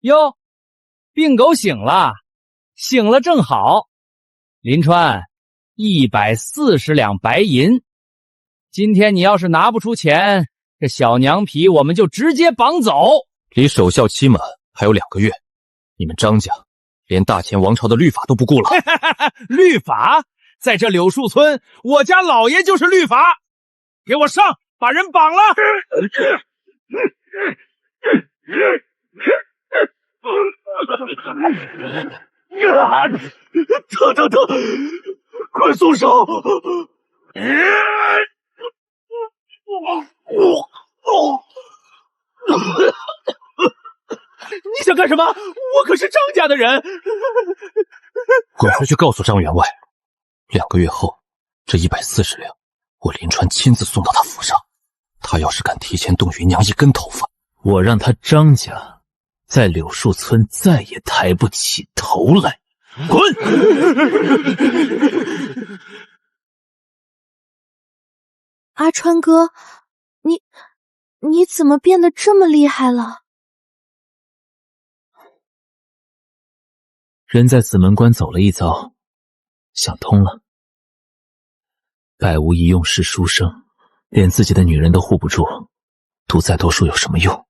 哟，病狗醒了，醒了正好。林川，140两白银。今天你要是拿不出钱，这小娘皮我们就直接绑走。离守孝期满还有2个月，你们张家连大前王朝的律法都不顾了。律法？在这柳树村，我家老爷就是律法。给我上，把人绑了！疼！快松手！你想干什么？我可是张家的人。滚回去告诉张员外，2个月后，这140两，我林川亲自送到他府上。他要是敢提前动芸娘1根头发，我让他张家在柳树村再也抬不起头来。滚！阿川哥，你怎么变得这么厉害了？人在紫门关走了一遭，想通了。百无一用是书生，连自己的女人都护不住，读再多书有什么用？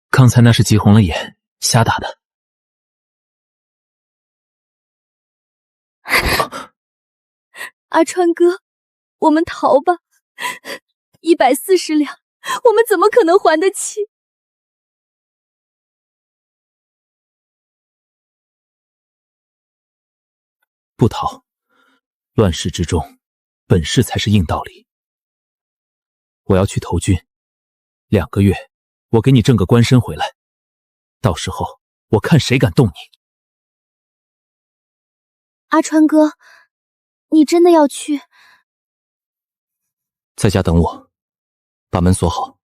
刚才那是急红了眼，瞎打的。阿川哥，我们逃吧！140两，我们怎么可能还得起？不逃，乱世之中，本事才是硬道理。我要去投军，2个月，我给你挣个官身回来，到时候我看谁敢动你。阿川哥，你真的要去？在家等我，把门锁好。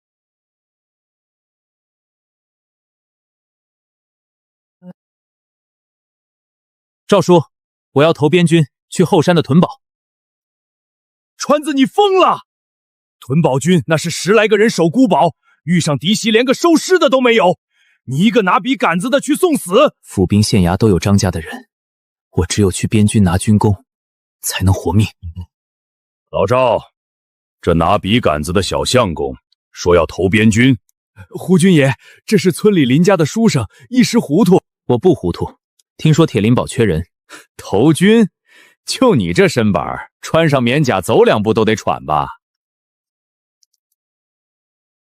赵叔，我要投边军去后山的屯堡。川子，你疯了！屯堡军那是10来个人守孤堡，遇上敌袭连个收尸的都没有，你一个拿笔杆子的去送死。府兵县衙都有张家的人，我只有去边军拿军功，才能活命。老赵，这拿笔杆子的小相公说要投边军。胡军爷，这是村里林家的书生，一时糊涂。我不糊涂，听说铁林堡缺人。投军？就你这身板，穿上棉甲走2步都得喘吧？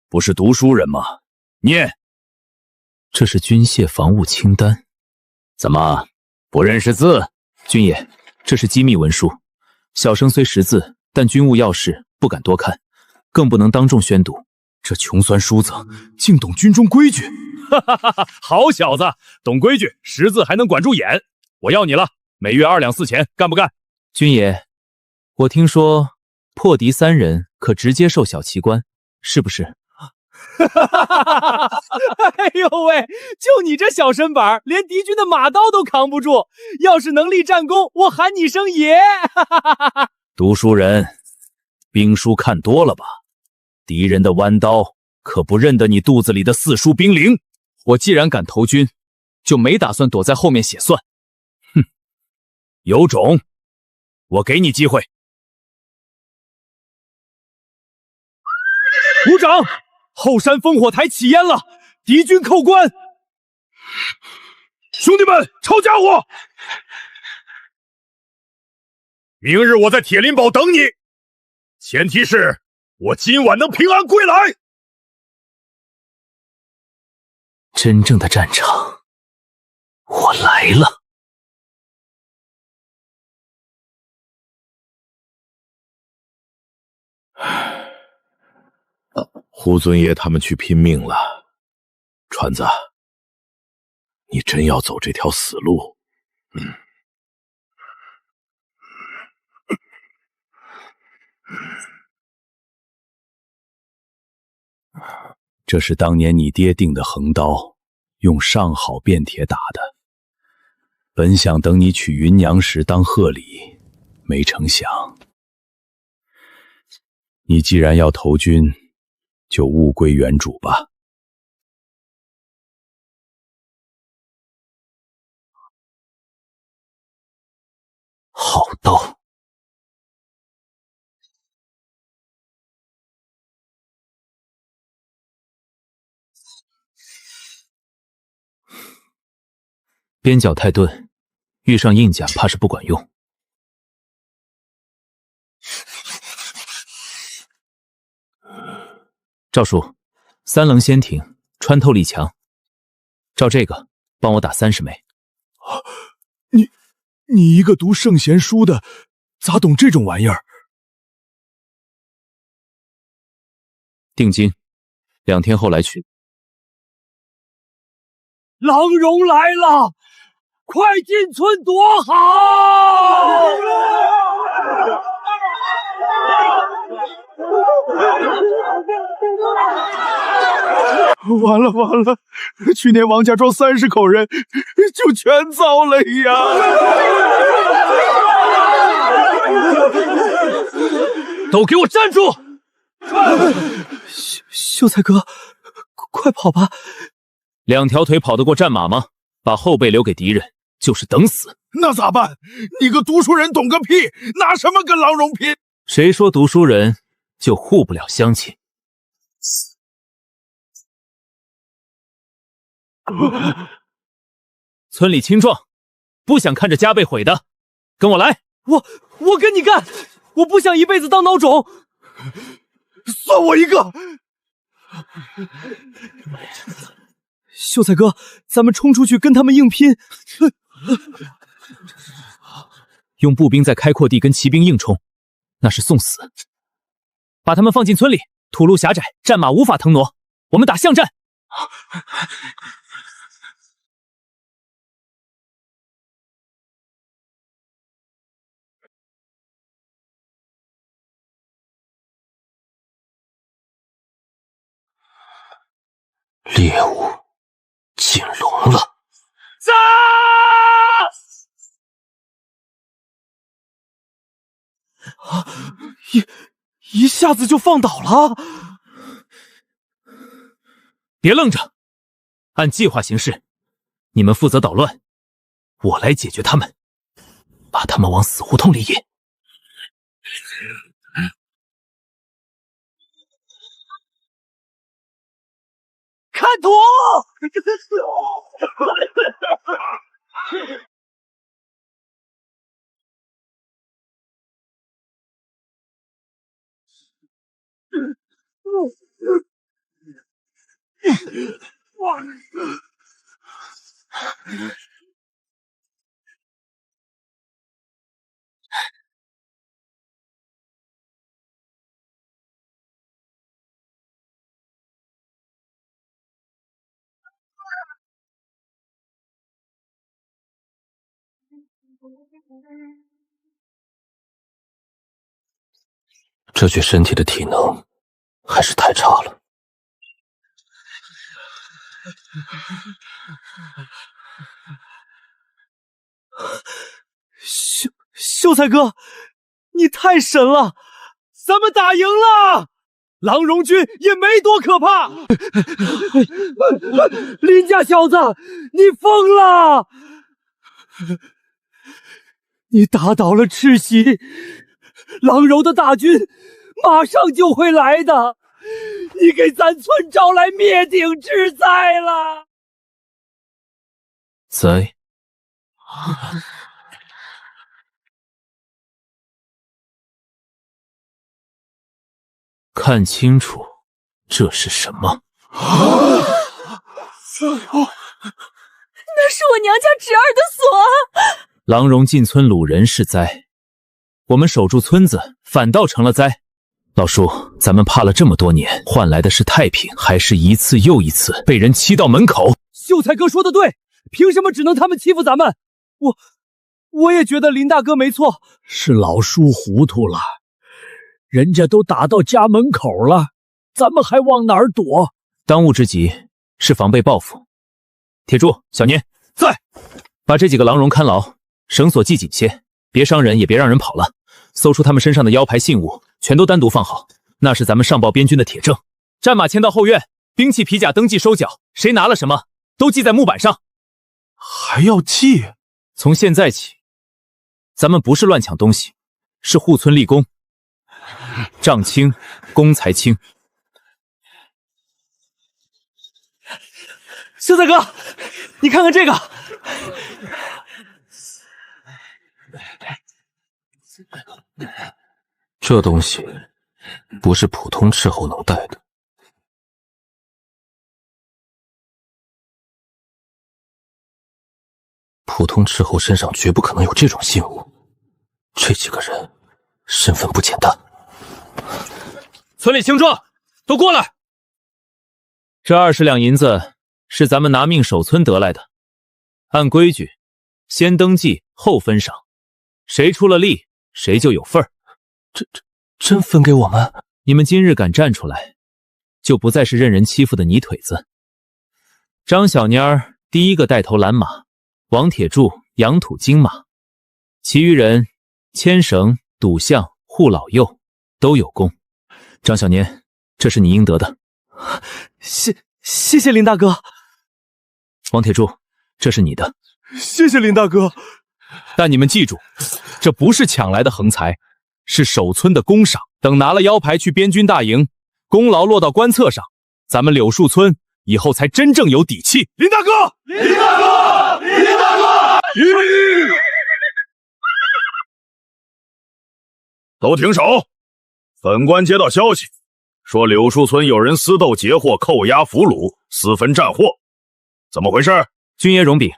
不是读书人吗？念。这是军械防务清单。怎么不认识字？军爷，这是机密文书，小生虽识字，但军务要事不敢多看，更不能当众宣读。这穷酸叔子竟懂军中规矩，哈哈哈哈！好小子，懂规矩，识字还能管住眼。我要你了，每月2两4钱，干不干？军爷，我听说破敌3人可直接授小旗官，是不是？哎呦喂，就你这小身板，连敌军的马刀都扛不住。要是能立战功，我喊你声爷。读书人，兵书看多了吧？敌人的弯刀可不认得你肚子里的4书兵灵。我既然敢投军，就没打算躲在后面写算。哼，有种，我给你机会。鼓掌！后山烽火台起烟了，敌军扣关。兄弟们，抄家伙！明日我在铁林堡等你，前提是我今晚能平安归来。真正的战场，我来了。胡尊爷他们去拼命了，川子，你真要走这条死路？这是当年你爹定的横刀，用上好便铁打的。本想等你娶芸娘时当贺礼，没成想，你既然要投军，就物归原主吧。好刀。边角太钝，遇上硬甲怕是不管用。赵叔，三棱仙挺，穿透力强。照这个，帮我打30枚。你一个读圣贤书的，咋懂这种玩意儿？定金，2天后来取。狼荣来了，快进村躲好！完了完了，去年王家庄30口人就全遭了呀！都给我站住！秀才哥，快跑吧！2条腿跑得过战马吗？把后背留给敌人，就是等死。那咋办？你个读书人懂个屁，拿什么跟狼荣拼？谁说读书人就护不了乡亲？村里青壮，不想看着家被毁的，跟我来！我跟你干！我不想一辈子当孬种！算我一个！秀才哥，咱们冲出去跟他们硬拼！用步兵在开阔地跟骑兵硬冲，那是送死。把他们放进村里，土路狭窄，战马无法腾挪。我们打巷战。猎物进笼了！杀！一下子就放倒了！别愣着，按计划行事。你们负责捣乱，我来解决他们，把他们往死胡同里引。看图！这具身体的体能还是太差了。秀才哥，你太神了！咱们打赢了，郎荣军也没多可怕。林家小子，你疯了！你打倒了赤袭，郎柔的大军马上就会来的，你给咱村招来灭顶之灾了。灾？看清楚，这是什么？那是我娘家侄儿的锁。郎荣进村掳人是灾，我们守住村子反倒成了灾。老叔，咱们怕了这么多年，换来的是太平，还是一次又一次被人欺到门口？秀才哥说的对，凭什么只能他们欺负咱们？我也觉得林大哥没错，是老叔糊涂了。人家都打到家门口了，咱们还往哪儿躲？当务之急是防备报复。铁柱、小年在，把这几个狼荣看牢，绳索系紧些，别伤人，也别让人跑了。搜出他们身上的腰牌信物，全都单独放好，那是咱们上报边军的铁证。战马牵到后院，兵器皮甲登记收缴，谁拿了什么，都记在木板上。还要记？从现在起，咱们不是乱抢东西，是护村立功，账清，公才清。秀才哥，你看看这个。这东西不是普通斥候能带的。普通斥候身上绝不可能有这种信物，这几个人身份不简单。村里青壮，都过来！这20两银子是咱们拿命守村得来的，按规矩，先登记后分赏，谁出了力，谁就有份儿。这真分给我们？你们今日敢站出来，就不再是任人欺负的泥腿子。张小蔫儿第一个带头拦马，王铁柱养土金马，其余人牵绳、赌象、护老幼都有功。张小年，这是你应得的。谢谢林大哥。王铁柱，这是你的。谢谢林大哥。但你们记住，这不是抢来的横财，是守村的功赏。等拿了腰牌去边军大营，功劳落到官册上，咱们柳树村以后才真正有底气。林大哥，林大哥，林大哥，都停手！本官接到消息，说柳树村有人私斗劫货、扣押俘虏、私分战货，怎么回事？军爷容禀，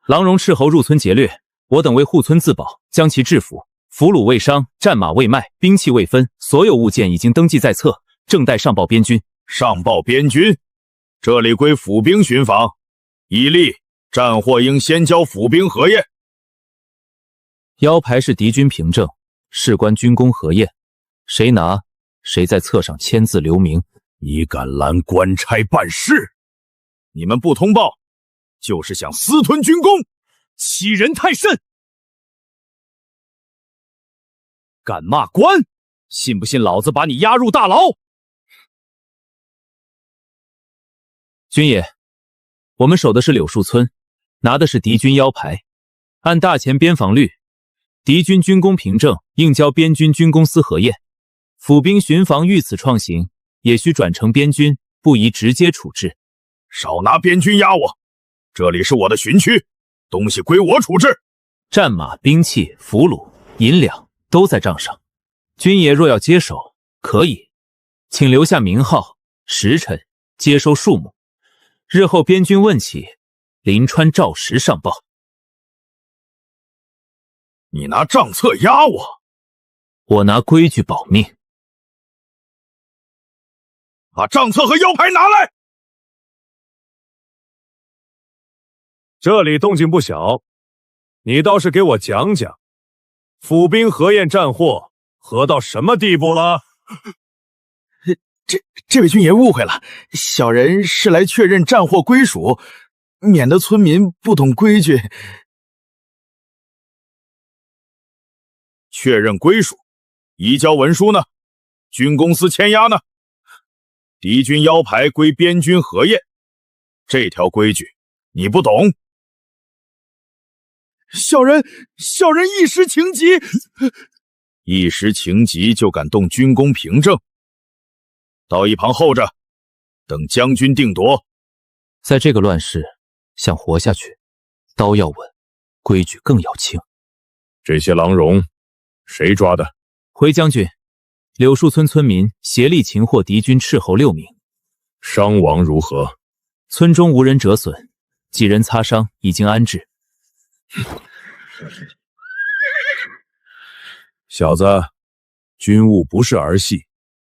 郎荣斥候入村劫掠，我等为护村自保，将其制服。俘虏未伤，战马未卖，兵器未分，所有物件已经登记在册，正待上报边军。上报边军？这里归府兵巡防，依例战货应先交府兵核验。腰牌是敌军凭证，事关军功核验，谁拿谁在册上签字留名。你敢拦官差办事？你们不通报，就是想私吞军功，欺人太甚！敢骂官，信不信老子把你押入大牢？军爷，我们守的是柳树村，拿的是敌军腰牌，按大前边防律，敌军军功凭证应交边军军功司核验，府兵巡防遇此创行，也需转呈边军，不宜直接处置。少拿边军压我，这里是我的巡区，东西归我处置。战马、兵器、俘虏、银两都在账上，军爷若要接手，可以，请留下名号、时辰，接收数目。日后边军问起，临川照实上报。你拿账册压我，我拿规矩保命。把账册和腰牌拿来。这里动静不小，你倒是给我讲讲，府兵核验战货核到什么地步了？这位军爷误会了，小人是来确认战货归属，免得村民不懂规矩。确认归属，移交文书呢？军公司签押呢？敌军腰牌归边军核验，这条规矩你不懂？小人一时情急，一时情急就敢动军功凭证？到一旁候着，等将军定夺。在这个乱世，想活下去，刀要稳，规矩更要轻。这些郎荣，谁抓的？回将军，柳树村村民协力擒获敌军斥候6名，伤亡如何？村中无人折损，几人擦伤已经安置。小子，军务不是儿戏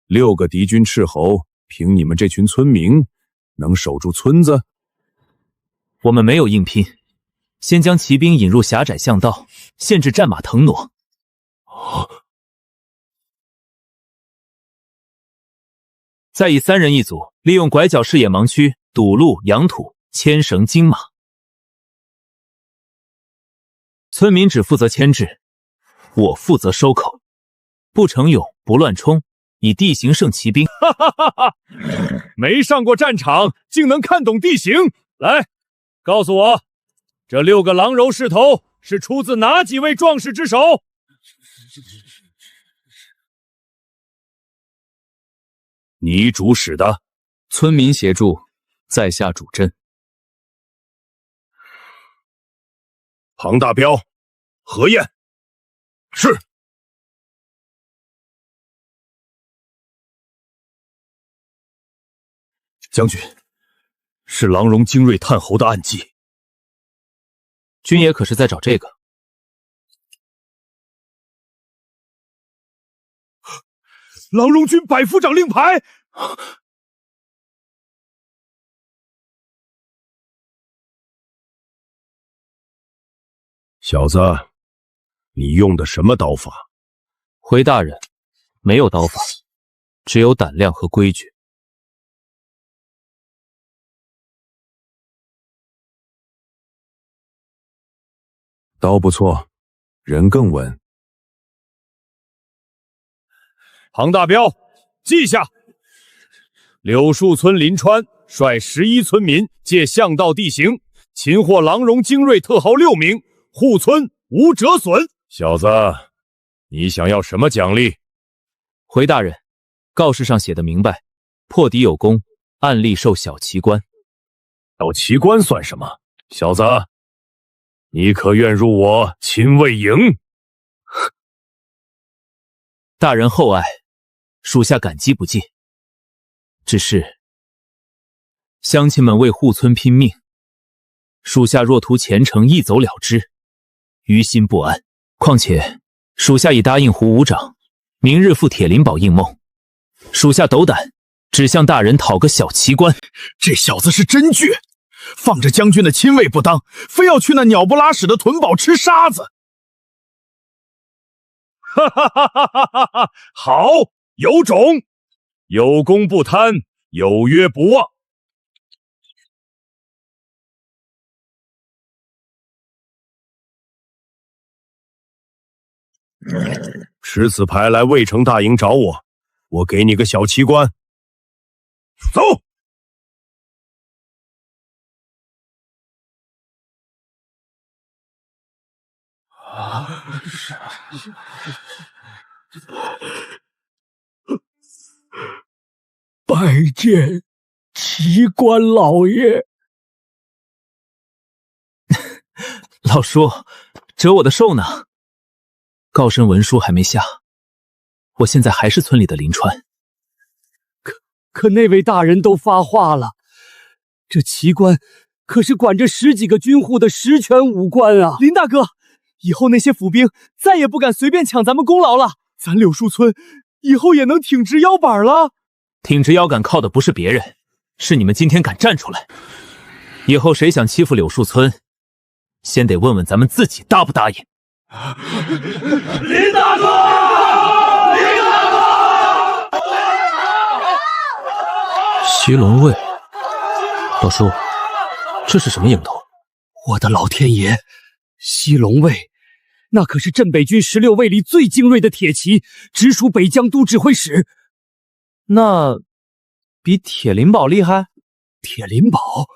，6个敌军斥候，凭你们这群村民能守住村子？我们没有硬拼，先将骑兵引入狭窄巷道，限制战马腾挪。再以3人一组，利用拐角视野盲区堵路养土，牵绳惊马。村民只负责牵制，我负责收口，不逞勇，不乱冲，以地形胜骑兵。哈哈哈哈！没上过战场，竟能看懂地形。来，告诉我，这6个郎柔势头是出自哪几位壮士之手？你主使的。村民协助，在下主阵。庞大彪、何晏，是。将军，是郎荣精锐探侯的暗计。军爷可是在找这个？郎荣军百夫长令牌。小子，你用的什么刀法？回大人，没有刀法，只有胆量和规矩。刀不错，人更稳。庞大彪，记下：柳树村林川率11村民借巷道地形，擒获郎荣精锐特号6名，护村无折损。小子，你想要什么奖励？回大人，告示上写的明白，破敌有功，按例授小旗官。小旗官算什么？小子，你可愿入我亲卫营？大人厚爱，属下感激不尽。只是乡亲们为护村拼命，属下若图前程一走了之，于心不安。况且属下已答应胡武长，明日赴铁林堡应梦。属下斗胆，只向大人讨个小旗官。这小子是真倔，放着将军的亲卫不当，非要去那鸟不拉屎的屯堡吃沙子。哈哈哈哈哈哈！好，有种，有功不贪，有约不忘。持此牌来渭城大营找我，我给你个小旗官。走。拜见旗官老爷。老叔，折我的寿呢？告身文书还没下，我现在还是村里的林川。可那位大人都发话了，这旗官可是管着10几个军户的实权武官啊！林大哥，以后那些府兵再也不敢随便抢咱们功劳了，咱柳树村以后也能挺直腰板了。挺直腰杆靠的不是别人，是你们今天敢站出来。以后谁想欺负柳树村，先得问问咱们自己答不答应。林大哥！林大哥！西龙卫，老叔，这是什么影头？我的老天爷，西龙卫，那可是镇北军16卫里最精锐的铁骑，直属北江都指挥使。那比铁林堡厉害？铁林堡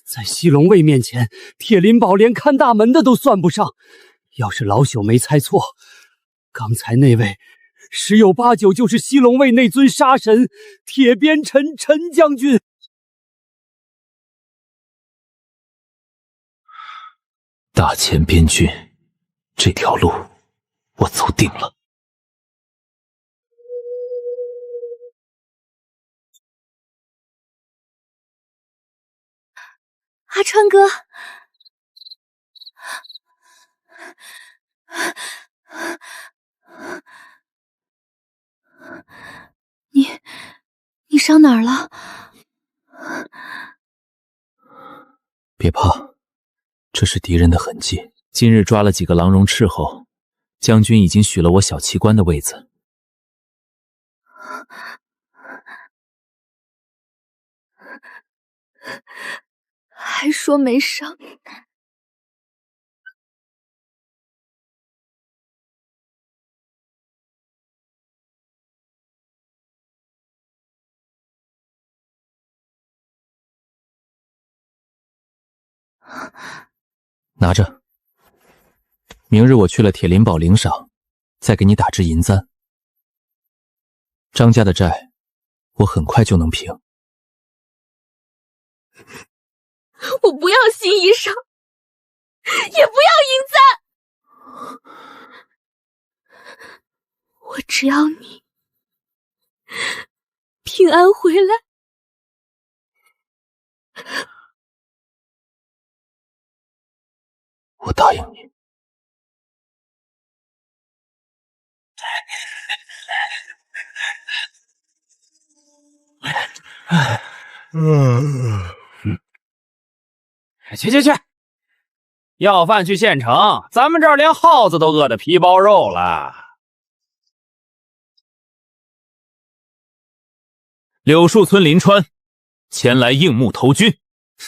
在西龙卫面前，铁林堡连看大门的都算不上。要是老朽没猜错，刚才那位十有八九就是西龙卫那尊杀神铁鞭陈将军。大前边军，这条路我走定了。阿川哥，你伤哪儿了？别怕，这是敌人的痕迹。今日抓了几个郎荣斥候，将军已经许了我小旗官的位子。还说没伤。拿着。明日我去了铁林堡领赏，再给你打支银簪。张家的债，我很快就能平。我不要新衣裳，也不要银簪，我只要你平安回来。我答应你。去，要饭去县城，咱们这儿连耗子都饿得皮包肉了。柳树村林川前来应募投军。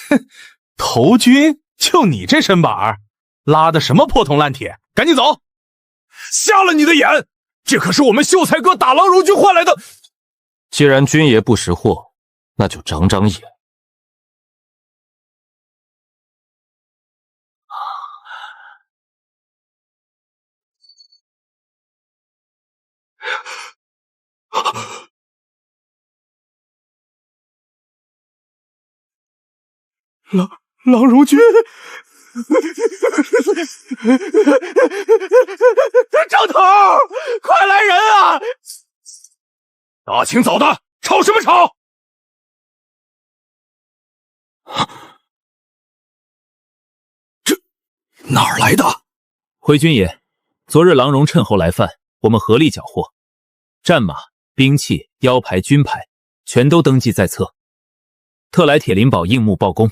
哼，投军？就你这身板儿，拉的什么破铜烂铁？赶紧走！瞎了你的眼！这可是我们秀才哥打狼荣军换来的。既然军爷不识货，那就长长眼。郎荣军，张头，快来人啊！大清早的，吵什么吵？这哪儿来的？回军爷，昨日郎荣趁候来犯，我们合力缴获，战马、兵器、腰牌、军牌全都登记在册，特来铁林堡应募报功。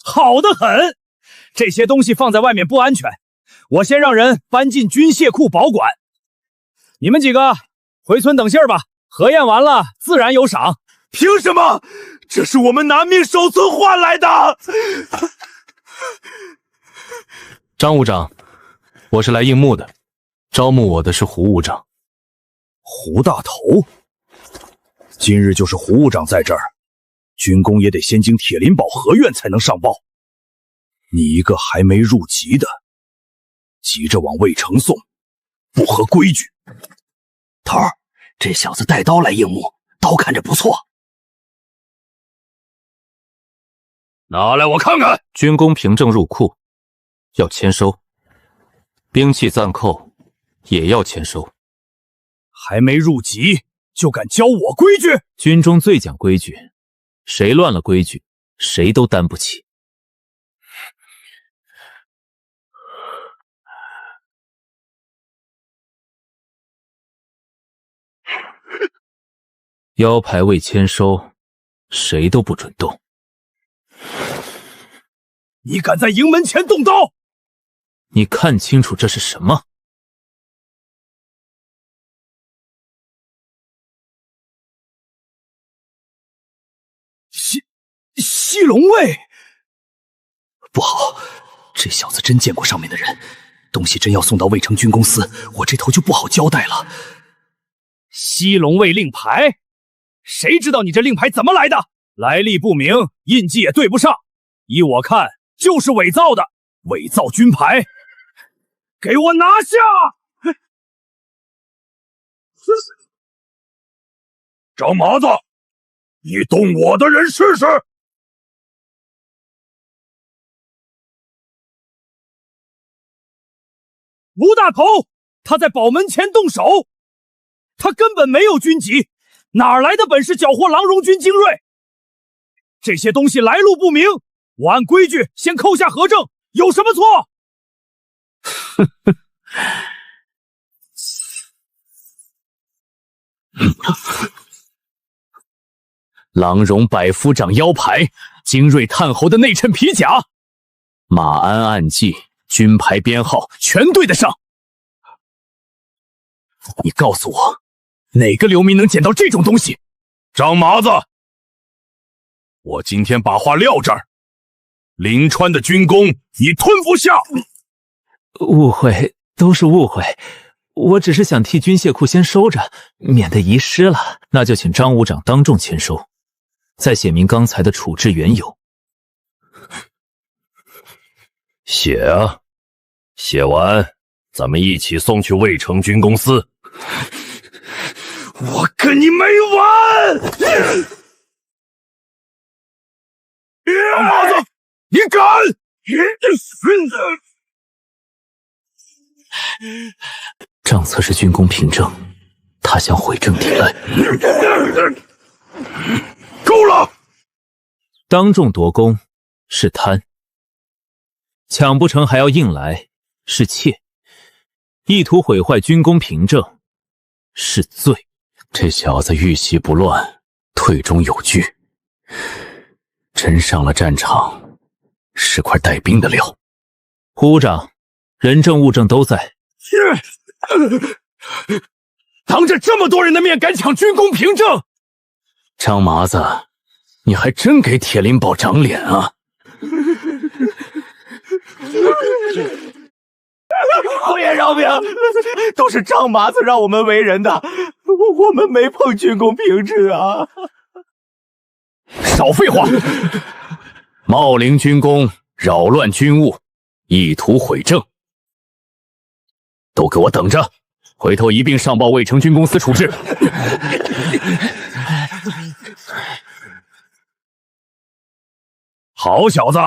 好得很，这些东西放在外面不安全，我先让人搬进军械库保管。你们几个回村等信儿吧，核验完了自然有赏。凭什么？这是我们拿命守村换来的。张务长，我是来应募的，招募我的是胡务长。胡大头，今日就是胡务长在这儿，军功也得先经铁林堡合院才能上报。你一个还没入籍的，急着往魏城送，不合规矩。头儿，这小子带刀来应募，刀看着不错。拿来我看看。军功凭证入库，要签收；兵器暂扣，也要签收。还没入籍就敢教我规矩？军中最讲规矩，谁乱了规矩，谁都担不起。腰牌未签收，谁都不准动。你敢在营门前动刀？你看清楚这是什么？西龙卫。不好，这小子真见过上面的人，东西真要送到魏城军公司，我这头就不好交代了。西龙卫令牌，谁知道你这令牌怎么来的？来历不明，印记也对不上，依我看就是伪造的，伪造军牌，给我拿下！张麻子，你动我的人试试！吴大头，他在堡门前动手，他根本没有军籍，哪来的本事缴获郎荣军精锐？这些东西来路不明，我按规矩先扣下核证，有什么错？郎荣百夫长腰牌，精锐探侯的内衬皮甲，马鞍暗记，军牌编号全对得上。你告诉我，哪个流民能捡到这种东西？张麻子，我今天把话撂这儿，临川的军功你吞不下。误会，都是误会，我只是想替军械库先收着，免得遗失了。那就请张武长当众签收，再写明刚才的处置缘由。写啊，写完咱们一起送去渭城军公司。我跟你没完！张麻子，你敢！账册是军功凭证，他想毁证抵赖。够了！当众夺功是贪，抢不成还要硬来是窃，意图毁坏军功凭证是罪。这小子遇袭不乱，退中有据，真上了战场，是块带兵的料。胡长，人证物证都在。当着这么多人的面敢抢军功凭证，张麻子，你还真给铁林堡长脸啊！侯爷饶命，都是张麻子让我们为人的，我们没碰军功凭证啊！少废话！冒领军功，扰乱军务，意图毁证，都给我等着！回头一并上报渭城军公司处置。好小子，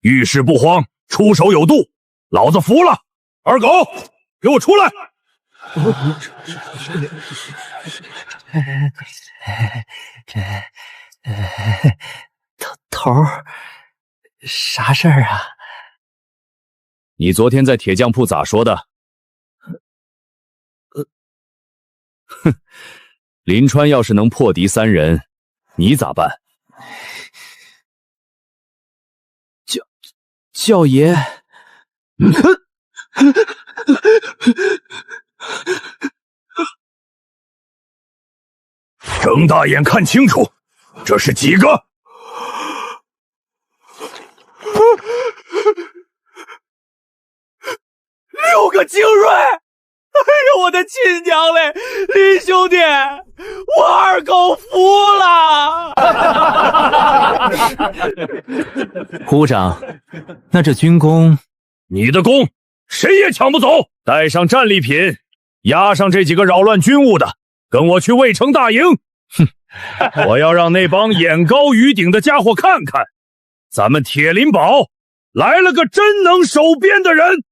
遇事不慌，出手有度，老子服了！二狗，给我出来！头儿，啥事儿啊？你昨天在铁匠铺咋说的？哼，林川要是能破敌3人，你咋办？教爷。睁大眼看清楚，这是几个？6个精锐！哎呦，我的亲娘嘞！林兄弟，我二狗服了！胡长，那这军功，你的功谁也抢不走。带上战利品，押上这几个扰乱军务的，跟我去渭城大营。哼，我要让那帮眼高于顶的家伙看看，咱们铁林堡来了个真能守边的人。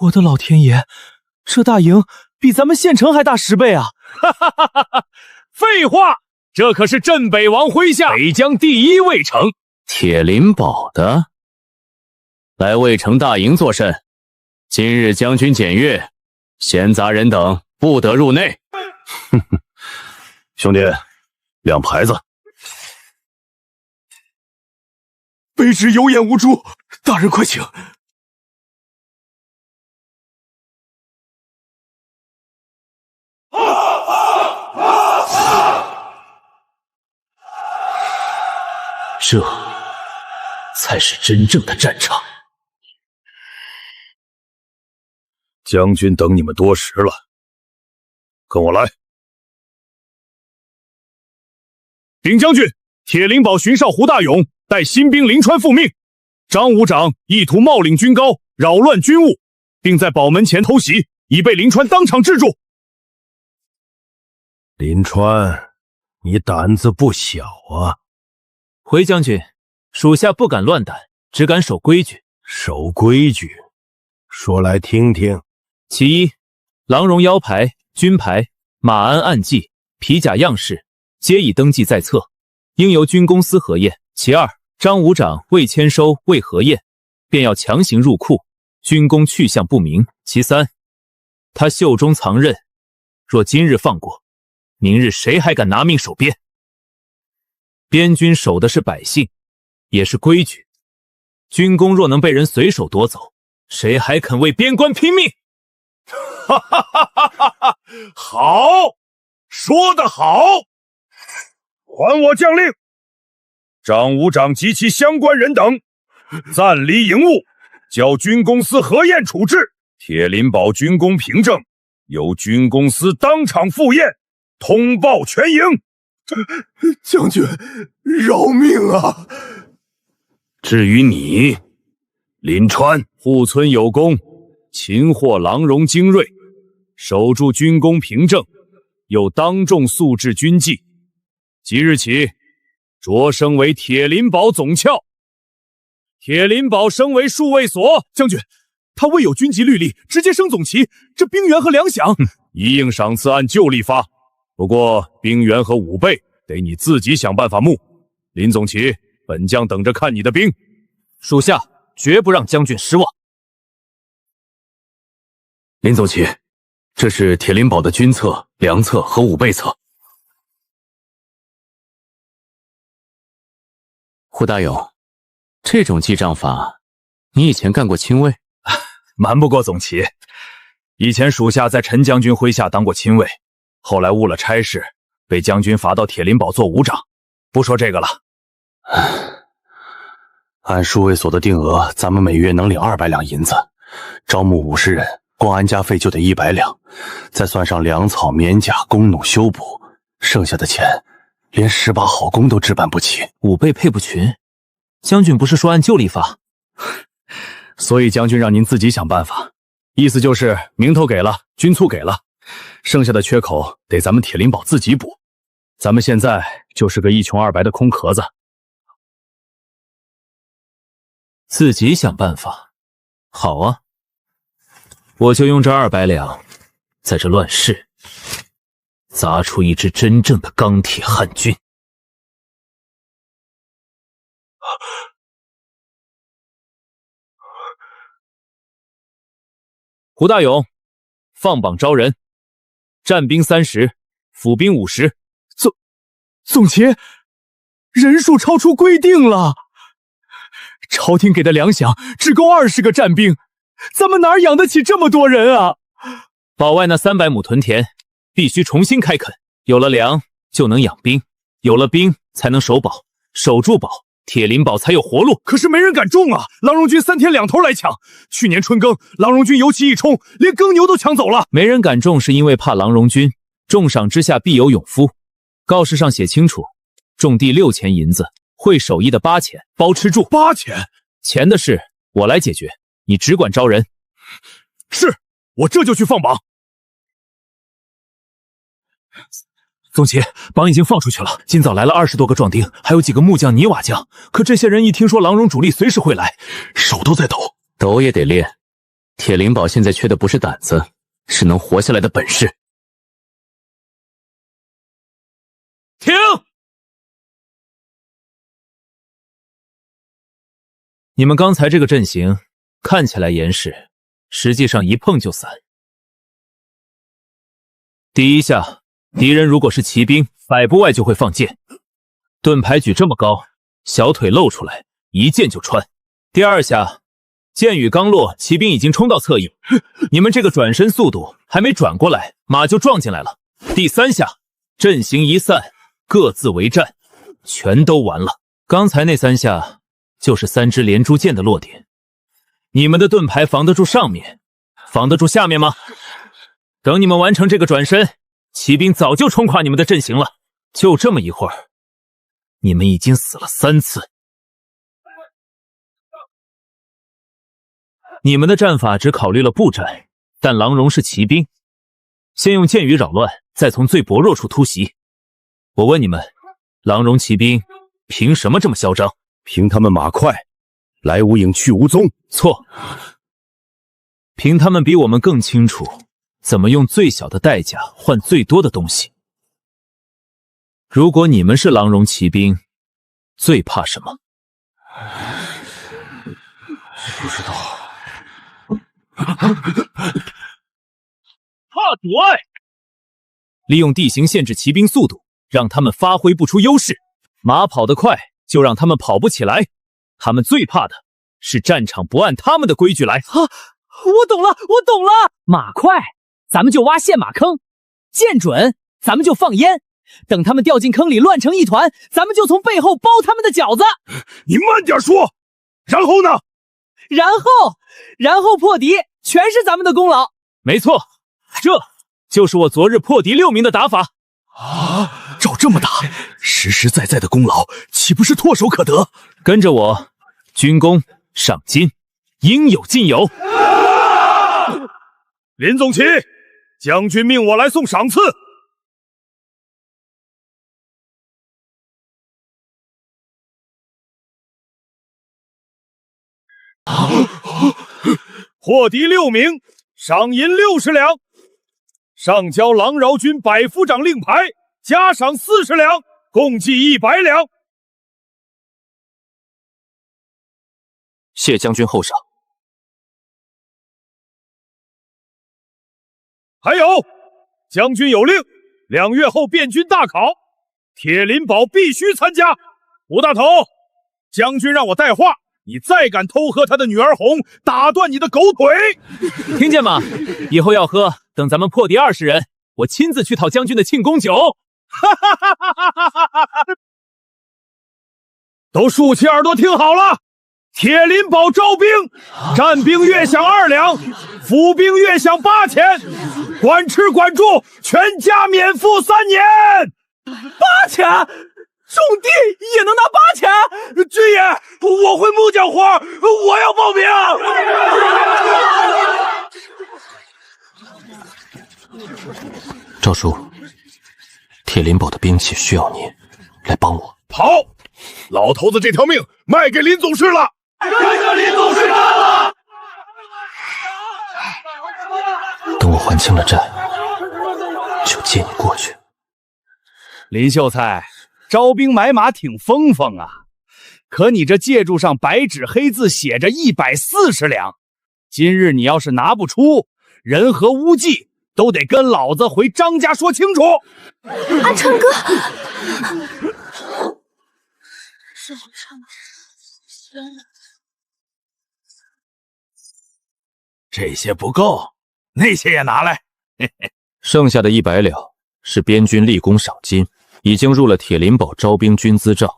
我的老天爷，这大营比咱们县城还大10倍啊！哈哈哈哈哈！废话，这可是镇北王麾下北疆第1卫城。铁林堡的来渭城大营作甚？今日将军检阅，闲杂人等不得入内。兄弟，亮牌子。卑职有眼无珠，大人快请。这才是真正的战场。将军等你们多时了，跟我来。禀将军，铁林堡巡哨胡大勇带新兵临川复命，张武长意图冒领军高，扰乱军务，并在堡门前偷袭，已被临川当场制住。临川，你胆子不小啊！回将军，属下不敢乱胆，只敢守规矩。守规矩，说来听听。其一，郎荣腰牌、军牌、马鞍暗记、皮甲样式皆已登记在册，应由军公司核验。其二，张武长未签收未核验，便要强行入库，军功去向不明。其三，他袖中藏刃，若今日放过，明日谁还敢拿命守边？边军守的是百姓，也是规矩。军功若能被人随手夺走，谁还肯为边关拼命？哈哈哈哈哈！好，说得好！还我将令，张武长及其相关人等暂离营务，交军公司核验处置。铁林堡军功凭证由军公司当场复验，通报全营。将军，饶命啊！至于你，林川，护村有功，擒获郎荣精锐，守住军功凭证，又当众肃治军纪，即日起擢升为铁林堡总校。铁林堡升为戍卫所。将军，他未有军级律例，直接升总旗，这兵员和粮饷，一应赏赐按旧例发。不过兵员和武备得你自己想办法募。林总旗，本将等着看你的兵。属下绝不让将军失望。林总旗，这是铁林堡的军册、粮册和武备册。胡大勇，这种记账法，你以前干过亲卫？瞒不过总旗，以前属下在陈将军麾下当过亲卫，后来误了差事，被将军罚到铁林堡做武长。不说这个了。按戍卫所的定额，咱们每月能领200两银子，招募50人，光安家费就得100两，再算上粮草、棉甲、工弩、修补，剩下的钱连10把好弓都置办不起。武备配不群，将军不是说按旧例发？所以将军让您自己想办法，意思就是名头给了，军促给了，剩下的缺口得咱们铁林堡自己补。咱们现在就是个一穷二白的空壳子。自己想办法，好啊，我就用这200两，在这乱世砸出一支真正的钢铁汉军。胡大勇，放榜招人，战兵30，府兵50。总旗，人数超出规定了。朝廷给的粮饷只够20个战兵，咱们哪儿养得起这么多人啊？堡外那300亩屯田必须重新开垦，有了粮就能养兵，有了兵才能守堡，守住堡，铁林堡才有活路。可是没人敢种啊！郎荣军3天2头来抢，去年春耕，郎荣军尤其一冲，连耕牛都抢走了。没人敢种是因为怕郎荣军，重赏之下必有勇夫。告示上写清楚，种地6000银子，会手艺的8000，包吃住。8000？钱的事我来解决，你只管招人。是，我这就去放榜。总旗，榜已经放出去了，今早来了20多个壮丁，还有几个木匠、泥瓦匠。可这些人一听说郎荣主力随时会来，手都在抖。抖也得练。铁林堡现在缺的不是胆子，是能活下来的本事。停！你们刚才这个阵型看起来严实，实际上一碰就散。第一下，敌人如果是骑兵，100步外就会放箭，盾牌举这么高，小腿露出来，一箭就穿。第二下，箭雨刚落，骑兵已经冲到侧翼，你们这个转身速度还没转过来，马就撞进来了。第三下，阵型一散，各自为战，全都完了。刚才那3下就是3支连珠箭的落点。你们的盾牌防得住上面，防得住下面吗？等你们完成这个转身，骑兵早就冲垮你们的阵型了。就这么一会儿，你们已经死了3次。你们的战法只考虑了步战，但郎荣是骑兵，先用箭雨扰乱，再从最薄弱处突袭。我问你们，郎荣骑兵凭什么这么嚣张？凭他们马快，来无影去无踪。错，凭他们比我们更清楚怎么用最小的代价换最多的东西。如果你们是郎荣骑兵，最怕什么？不知道。怕阻碍，利用地形限制骑兵速度，让他们发挥不出优势。马跑得快，就让他们跑不起来。他们最怕的是战场不按他们的规矩来。我懂了，我懂了。马快，咱们就挖陷马坑；箭准，咱们就放烟；等他们掉进坑里乱成一团，咱们就从背后包他们的饺子。你慢点说。然后呢？然后破敌，全是咱们的功劳。没错，这就是我昨日破敌6名的打法。啊，照这么打，实实在在的功劳，岂不是唾手可得？跟着我，军功赏金，应有尽有。林总旗，将军命我来送赏赐。破敌6名，赏银60两，上交狼饶军百夫长令牌，加赏40两，共计100两。谢将军厚赏。还有，将军有令，2月后便军大考，铁林堡必须参加。吴大头，将军让我带话。你再敢偷喝他的女儿红，打断你的狗腿！听见吗？以后要喝，等咱们破敌20人，我亲自去讨将军的庆功酒。都竖起耳朵听好了，铁林堡招兵，战兵月饷2两，府兵月饷8000，管吃管住，全家免赋3年。8000，种地也能拿8000？军爷，我会木匠活，我要报名。赵叔，铁林堡的兵器需要你来帮我。好，老头子这条命卖给林总师了。跟着林总师干了。等我还清了债，就接你过去。林秀才，招兵买马挺风风啊，可你这借注上白纸黑字写着140两，今日你要是拿不出，人和无忌都得跟老子回张家说清楚。阿川哥，这些不够，那些也拿来。剩下的100两是边军立功赏金，已经入了铁林堡招兵军资账，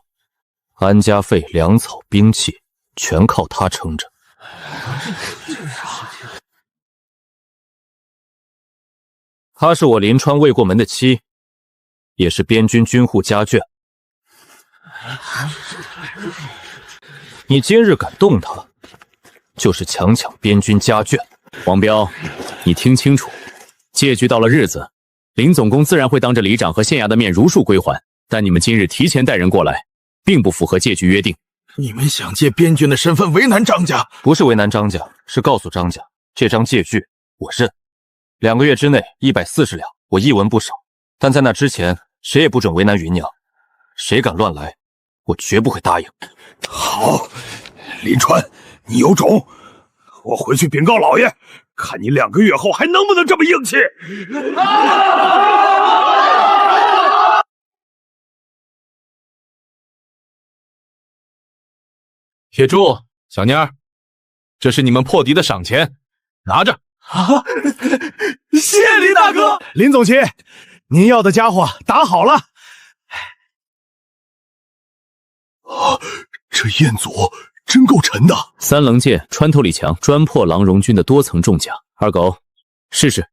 安家费、粮草、兵器全靠他撑着。她是我临川未过门的妻，也是边军军户家眷。你今日敢动她，就是强抢边军家眷。王彪，你听清楚，借据到了日子，林总工自然会当着里长和县衙的面如数归还。但你们今日提前带人过来，并不符合借据约定。你们想借边军的身份为难张家？不是为难张家，是告诉张家，这张借据我认。2个月之内140两，我一文不少。但在那之前，谁也不准为难芸娘。谁敢乱来，我绝不会答应。好，林川，你有种！我回去禀告老爷，看你2个月后还能不能这么硬气！铁柱、小蔫儿，这是你们破敌的赏钱，拿着。啊！谢谢林大哥。林总旗，您要的家伙打好了。啊，这彦祖真够沉的。3棱剑穿透力强，专破狼荣军的多层重甲。二狗，试试。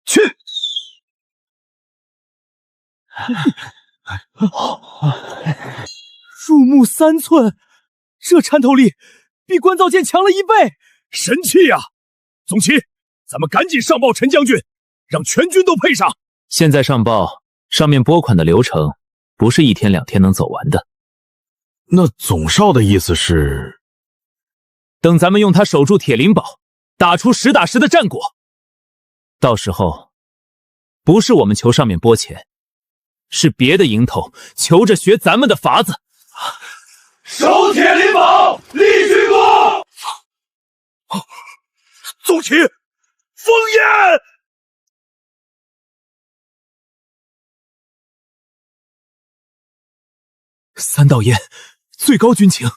去！入木3寸，这穿透力比关灶剑强了1倍，神器呀！总旗，咱们赶紧上报陈将军，让全军都配上。现在上报，上面拨款的流程不是1天2天能走完的。那总少的意思是，等咱们用它守住铁林堡，打出实打实的战果。到时候，不是我们求上面拨钱，是别的营头求着学咱们的法子。守铁林堡，立军功！总旗，封烟！三道烟最高军情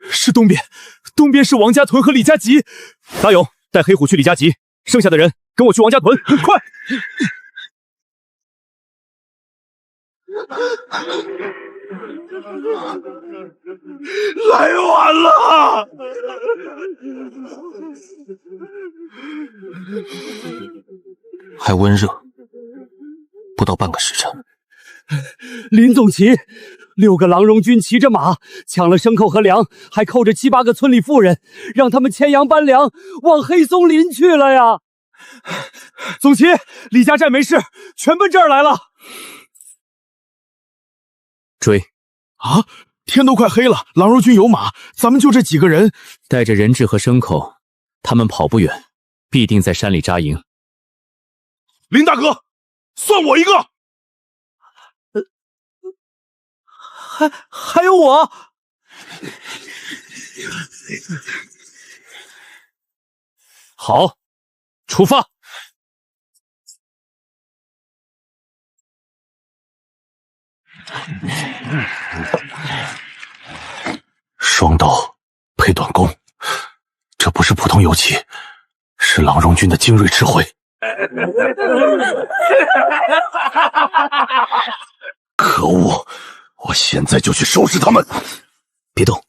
是东边，东边是王家屯和李家集。大勇带黑虎去李家集，剩下的人跟我去王家屯，快！来晚了。还温热，不到半个时辰。林总旗，6个郎荣军骑着马，抢了牲口和粮，还扣着7、8个村里妇人，让他们牵羊搬粮，往黑松林去了呀！总旗，李家寨没事，全奔这儿来了。追！啊！天都快黑了，郎荣军有马，咱们就这几个人，带着人质和牲口，他们跑不远，必定在山里扎营。林大哥，算我一个。还有我。好，出发。双刀配短弓，这不是普通游骑，是郎荣军的精锐赤回。可恶！我现在就去收拾他们。别动，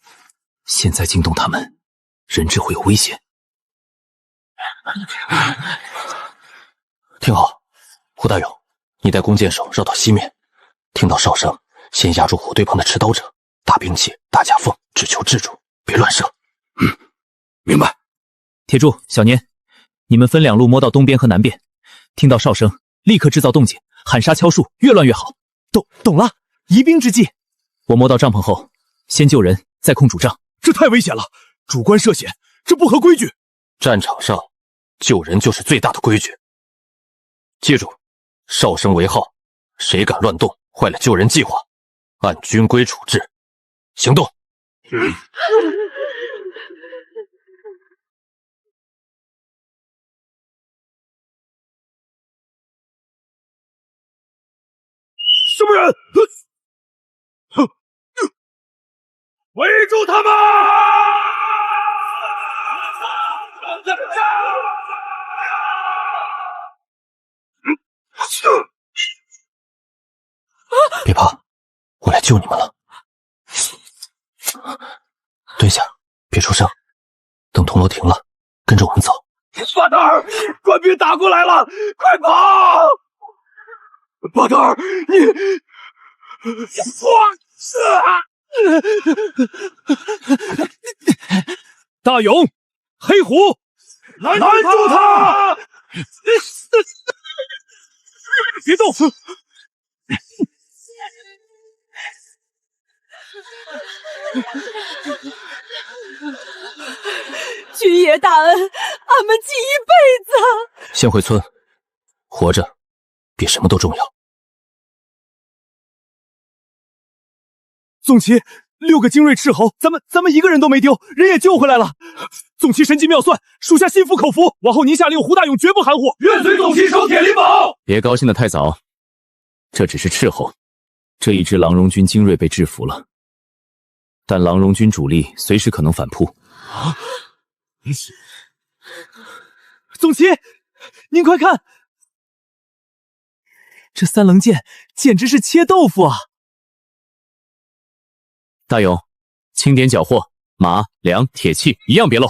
现在惊动他们，人质会有危险。听好，胡大勇，你带弓箭手绕到西面，听到哨声，先压住火堆旁的持刀者，大兵器、大甲缝，只求制住，别乱射。明白。铁柱、小年，你们分2路摸到东边和南边，听到哨声，立刻制造动静，喊杀敲树，越乱越好。懂了。疑兵之计，我摸到帐篷后，先救人，再控主帐。这太危险了，主观涉险，这不合规矩。战场上救人就是最大的规矩。记住，哨声为号，谁敢乱动，坏了救人计划，按军规处置。行动！什么人？围住他们！别怕，我来救你们了。蹲下，别出声。等铜锣停了，跟着我们走。巴特尔，官兵打过来了，快跑！巴特尔，你，大勇，黑虎，拦住他！别动！军爷大恩，俺们记一辈子。先回村，活着比什么都重要。总旗，6个精锐斥候，咱们一个人都没丢，人也救回来了。总旗神机妙算，属下心服口服。往后您下令，胡大勇绝不含糊。愿随总旗守铁林堡。别高兴得太早，这只是斥候。这一支郎荣军精锐被制服了，但郎荣军主力随时可能反扑。总旗，您快看，这3棱剑简直是切豆腐啊！大勇，清点缴获，马、粮、铁器一样别漏。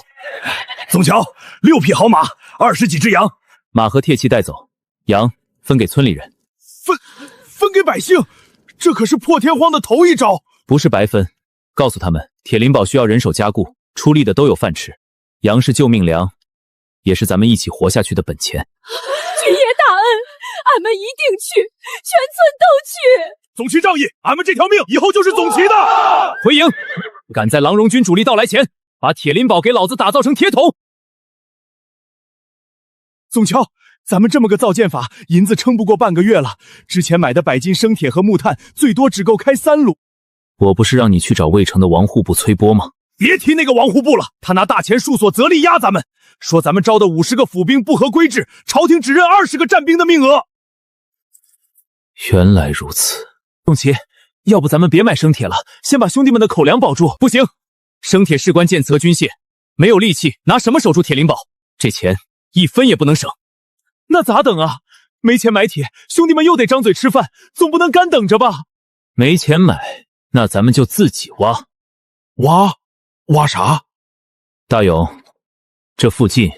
总瞧，6匹好马，20几只羊，马和铁器带走，羊分给村里人。分给百姓，这可是破天荒的头一招。不是白分，告诉他们，铁林堡需要人手加固，出力的都有饭吃。羊是救命粮，也是咱们一起活下去的本钱。军爷大恩，俺们一定去，全村都去。总旗仗义，俺们这条命以后就是总旗的。回营，赶在郎荣军主力到来前，把铁林堡给老子打造成铁桶。总瞧，咱们这么个造舰法，银子撑不过半个月了。之前买的100斤生铁和木炭，最多只够开3路。我不是让你去找魏城的王户部催拨吗？别提那个王户部了，他拿大钱数所责力压咱们，说咱们招的50个府兵不合规制，朝廷只认20个战兵的名额。原来如此。总旗，要不咱们别买生铁了，先把兄弟们的口粮保住。不行，生铁事关剑刺和军械，没有力气，拿什么守住铁灵堡？这钱一分也不能省。那咋等啊？没钱买铁，兄弟们又得张嘴吃饭，总不能干等着吧？没钱买，那咱们就自己挖。挖啥？大勇，这附近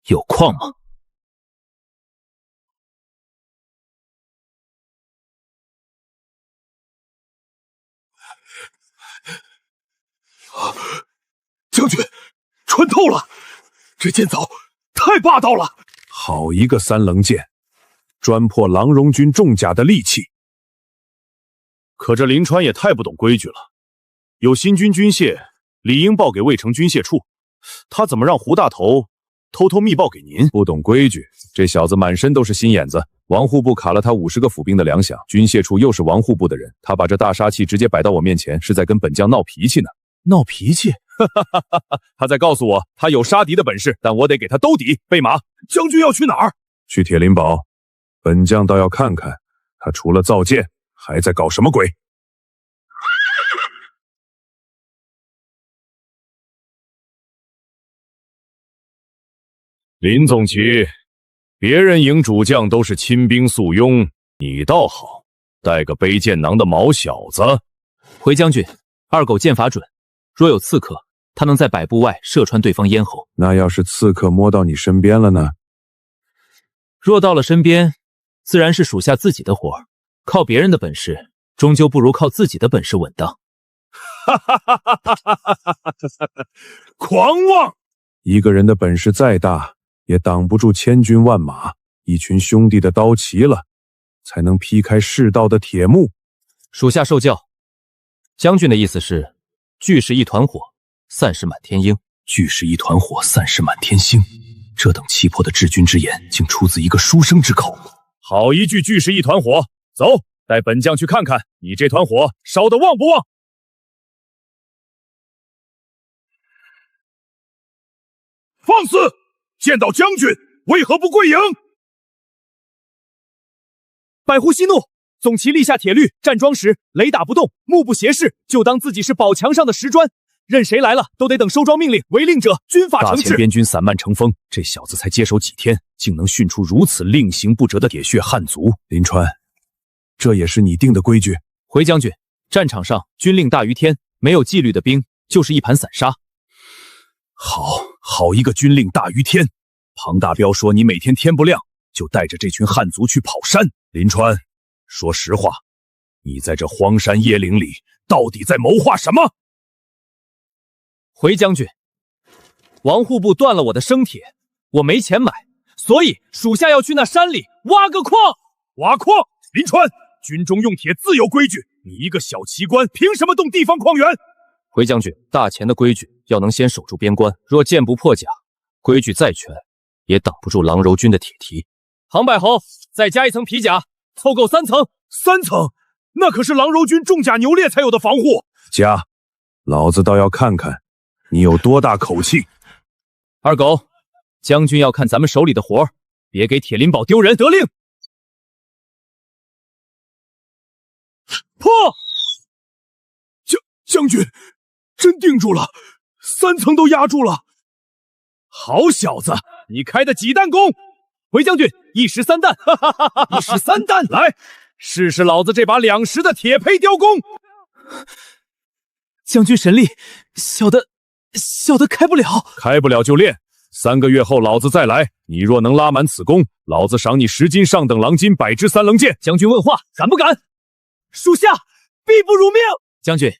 有矿吗？将军，穿透了！这剑凿太霸道了！好一个三棱剑，专破郎荣军重甲的利器。可这林川也太不懂规矩了，有新军军械，理应报给渭城军械处，他怎么让胡大头偷偷密报给您？不懂规矩，这小子满身都是心眼子。王户部卡了他50个府兵的粮饷，军械处又是王户部的人，他把这大杀器直接摆到我面前，是在跟本将闹脾气呢。闹脾气？他在告诉我他有杀敌的本事，但我得给他兜底。备马，将军要去哪儿？去铁灵堡。本将倒要看看他除了造剑还在搞什么鬼。林总旗，别人营主将都是亲兵簇拥，你倒好，带个背剑囊的毛小子。回将军，二狗剑法准，若有刺客，他能在100步外射穿对方咽喉。那要是刺客摸到你身边了呢？若到了身边，自然是属下自己的活儿。靠别人的本事，终究不如靠自己的本事稳当。狂妄！一个人的本事再大，也挡不住千军万马，一群兄弟的刀齐了，才能劈开世道的铁幕。属下受教。将军的意思是，聚是一团火，散是满天鹰。聚是一团火，散是满天星。这等气魄的治军之言，竟出自一个书生之口。好一句聚是一团火！走，带本将去看看，你这团火烧得旺不旺？放肆！见到将军，为何不跪迎？百户息怒，总旗立下铁律，站桩时雷打不动，目不斜视，就当自己是宝墙上的石砖。任谁来了，都得等收庄命令，违令者军法惩治。大前边军散漫成风，这小子才接手几天，竟能训出如此令行不折的铁血汉族。林川，这也是你定的规矩？回将军，战场上军令大于天，没有纪律的兵就是一盘散沙。好一个军令大于天！庞大彪说你每天天不亮就带着这群汉族去跑山。林川，说实话，你在这荒山野岭里到底在谋划什么？回将军，王户部断了我的生铁，我没钱买，所以属下要去那山里挖个矿。挖矿？林川，军中用铁自有规矩，你一个小旗官，凭什么动地方矿源？回将军，大前的规矩要能先守住边关，若剑不破甲，规矩再全也挡不住郎柔军的铁蹄。杭百侯，再加一层皮甲，凑够3层。3层？那可是郎柔军重甲牛猎才有的防护。加，老子倒要看看你有多大口气。二狗，将军要看咱们手里的活儿，别给铁林堡丢人。得令。破！将军，真定住了，3层都压住了。好小子，你开的几弹弓？回将军，1石3弹。1石3弹，来，试试老子这把2石的铁胚雕弓。将军神力，小的开不了。开不了就练，3个月后老子再来。你若能拉满此弓，老子赏你10斤上等狼金100支3棱剑。将军问话，敢不敢？属下必不辱命。将军，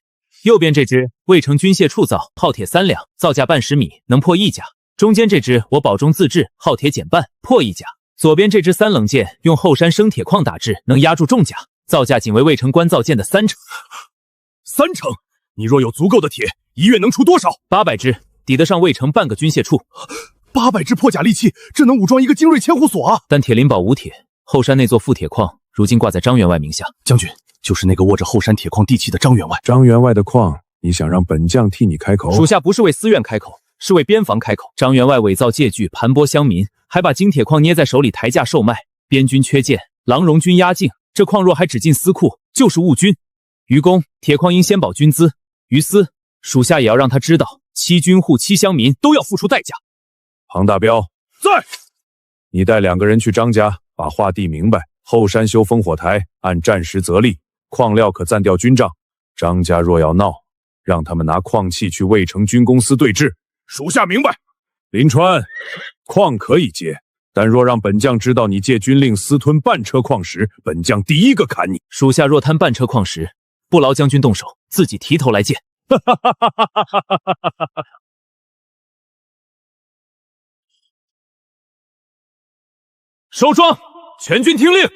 右边这支渭城军械处造，耗铁3两，造价半10米，能破1甲。中间这支我保中自制，耗铁减半，破1甲。左边这支3棱剑用后山生铁矿打制，能压住重甲，造价仅为渭城官造剑的3成。3成？你若有足够的铁，一月能出多少？800支，抵得上渭城半个军械处。800支破甲利器，这能武装一个精锐千户所啊！但铁林堡无铁，后山那座富铁矿如今挂在张员外名下。将军，就是那个握着后山铁矿地契的张员外。张员外的矿，你想让本将替你开口？属下不是为私怨开口，是为边防开口。张员外伪造借据，盘剥乡民，还把金铁矿捏在手里抬价售卖。边军缺剑，郎荣军压境，这矿若还只进私库，就是误军。于公，铁矿应先保军资；于私，属下也要让他知道，七军户、七乡民都要付出代价。庞大彪在，你带2个人去张家，把话递明白。后山修烽火台，按战时择利，矿料可暂调军账。张家若要闹，让他们拿矿器去渭城军公司对峙。属下明白。临川，矿可以借，但若让本将知道你借军令私吞半车矿石，本将第一个砍你。属下若贪半车矿石，不劳将军动手，自己提头来见。收庄，全军听令，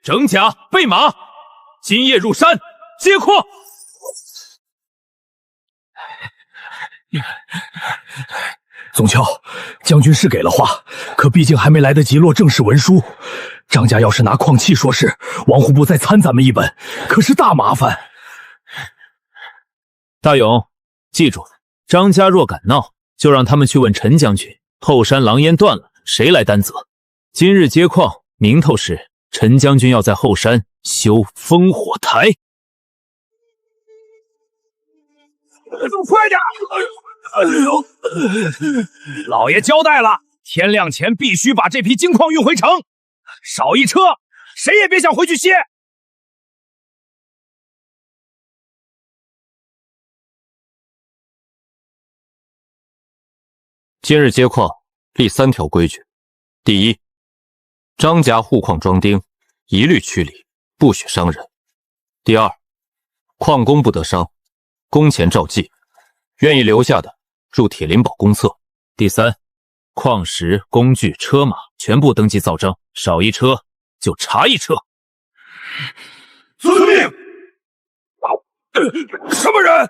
整甲备马，今夜入山接矿。宗乔，将军是给了话，可毕竟还没来得及落正式文书。张家要是拿矿器说事，王户部再参咱们一本，可是大麻烦。大勇，记住，张家若敢闹，就让他们去问陈将军，后山狼烟断了，谁来担责？今日接矿，名头是陈将军要在后山修烽火台。快点！老爷交代了，天亮前必须把这批金矿运回城，少一车，谁也别想回去歇。今日接矿立3条规矩：第一，张家护矿庄丁一律驱离，不许伤人；第二，矿工不得伤，工钱照计，愿意留下的入铁林堡公册；第三，矿石、工具、车马全部登记造账，少一车就查一车。遵命。什么人？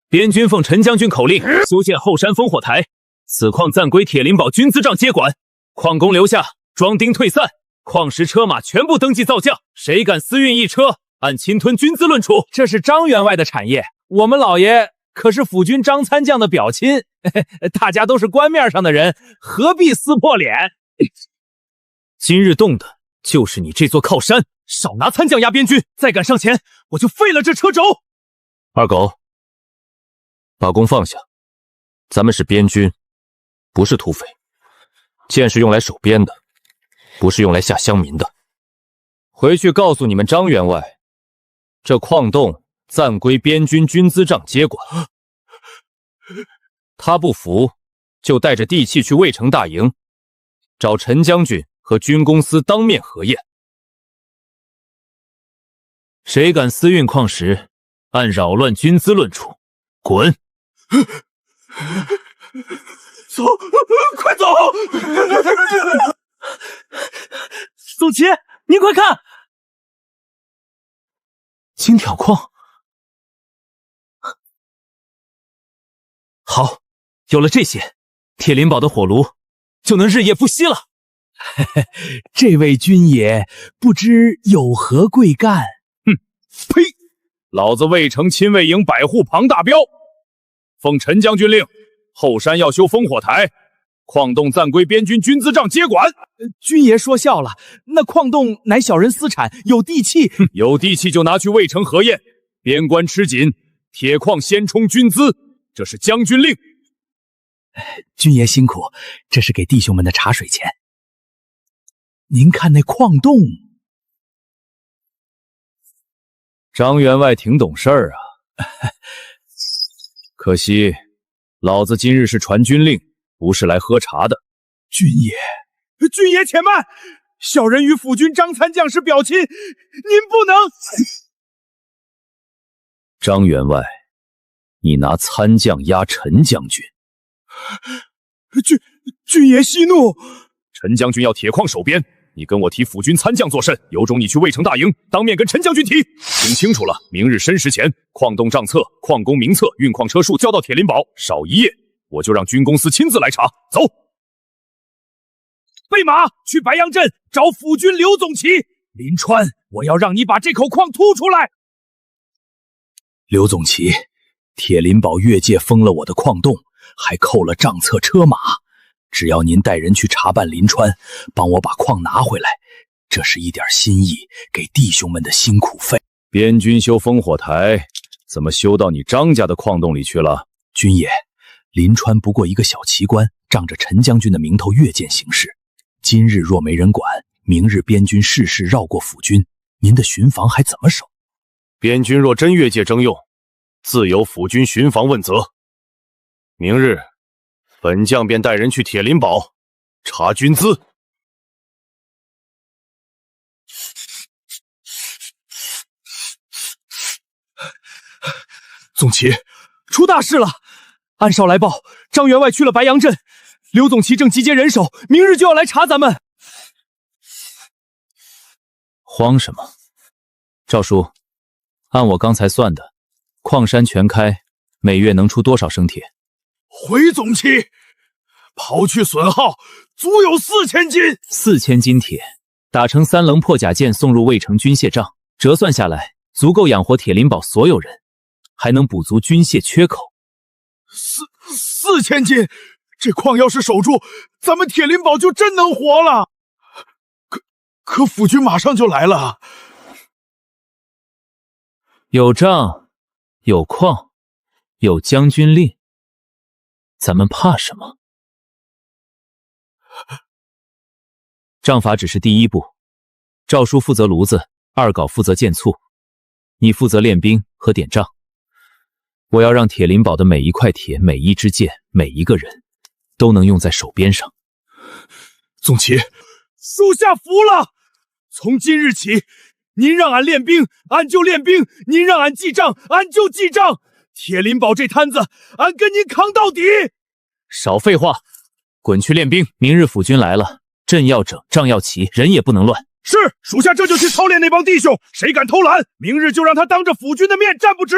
边军奉陈将军口令修建后山烽火台，此矿暂归铁林堡军资账接管，矿工留下，庄丁退散，矿石、车马全部登记造价，谁敢私运一车，按侵吞军资论处。这是张员外的产业，我们老爷可是辅军张参将的表亲，大家都是官面上的人，何必撕破脸？今日动的就是你这座靠山，少拿参将压边军，再敢上前，我就废了这车轴。二狗，把弓放下，咱们是边军，不是土匪，剑是用来守边的，不是用来吓乡民的。回去告诉你们张员外，这矿洞暂归边军军资账接管。他不服，就带着地契去渭城大营，找陈将军和军公司当面核验。谁敢私运矿石，按扰乱军资论处，滚！走，快走！宋琦，您快看，金条矿。好，有了这些，铁林堡的火炉就能日夜不熄了。这位军爷不知有何贵干？呸！老子渭城亲卫营百户庞大彪，奉陈将军令，后山要修烽火台，矿洞暂归边军军资账接管。军爷说笑了，那矿洞乃小人私产，有地契，有地契就拿去渭城核验。边关吃紧，铁矿先充军资，这是将军令。军爷辛苦，这是给弟兄们的茶水钱。您看那矿洞，张员外挺懂事儿啊。可惜，老子今日是传军令，不是来喝茶的。军爷且慢，小人与辅军张参将是表亲，您不能。张员外，你拿参将压陈将军。军爷息怒。陈将军要铁矿守边，你跟我提辅军参将作甚？有种你去渭城大营，当面跟陈将军提。听清楚了，明日申时前，矿洞账册、矿工名册、运矿车数交到铁林堡，少一夜，我就让军公司亲自来查。走，备马去白杨镇找辅军刘总旗。临川，我要让你把这口矿吐出来。刘总旗，铁林堡越界封了我的矿洞，还扣了账册车马。只要您带人去查办临川，帮我把矿拿回来，这是一点心意，给弟兄们的辛苦费。边军修烽火台，怎么修到你张家的矿洞里去了？军爷，临川不过一个小旗官，仗着陈将军的名头越界行事。今日若没人管，明日边军事事绕过府军，您的巡防还怎么守？边军若真越界征用，自有府军巡防问责。明日，本将便带人去铁林堡查军资。总旗，出大事了！按哨来报，张员外去了白杨镇，刘总旗正集结人手，明日就要来查咱们。慌什么？赵叔，按我刚才算的，矿山全开，每月能出多少升铁？回总旗，刨去损耗，足有4000斤。4000斤铁，打成3棱破甲舰送入渭城军械帐，折算下来，足够养活铁林堡所有人，还能补足军械缺口。4000斤，这矿要是守住，咱们铁林堡就真能活了。可府军马上就来了。有仗，有矿，有将军令，咱们怕什么？杖法只是第一步，赵叔负责炉子，二镐负责建醋，你负责练兵和点仗。我要让铁林堡的每一块铁、每一支箭、每一个人，都能用在手边上。总旗，属下服了。从今日起，您让俺练兵，俺就练兵；您让俺记账，俺就记账。铁林堡这摊子，俺跟您扛到底。少废话，滚去练兵。明日府军来了，阵要整，仗要齐，人也不能乱。是，属下这就去操练那帮弟兄，谁敢偷懒，明日就让他当着府军的面站不直。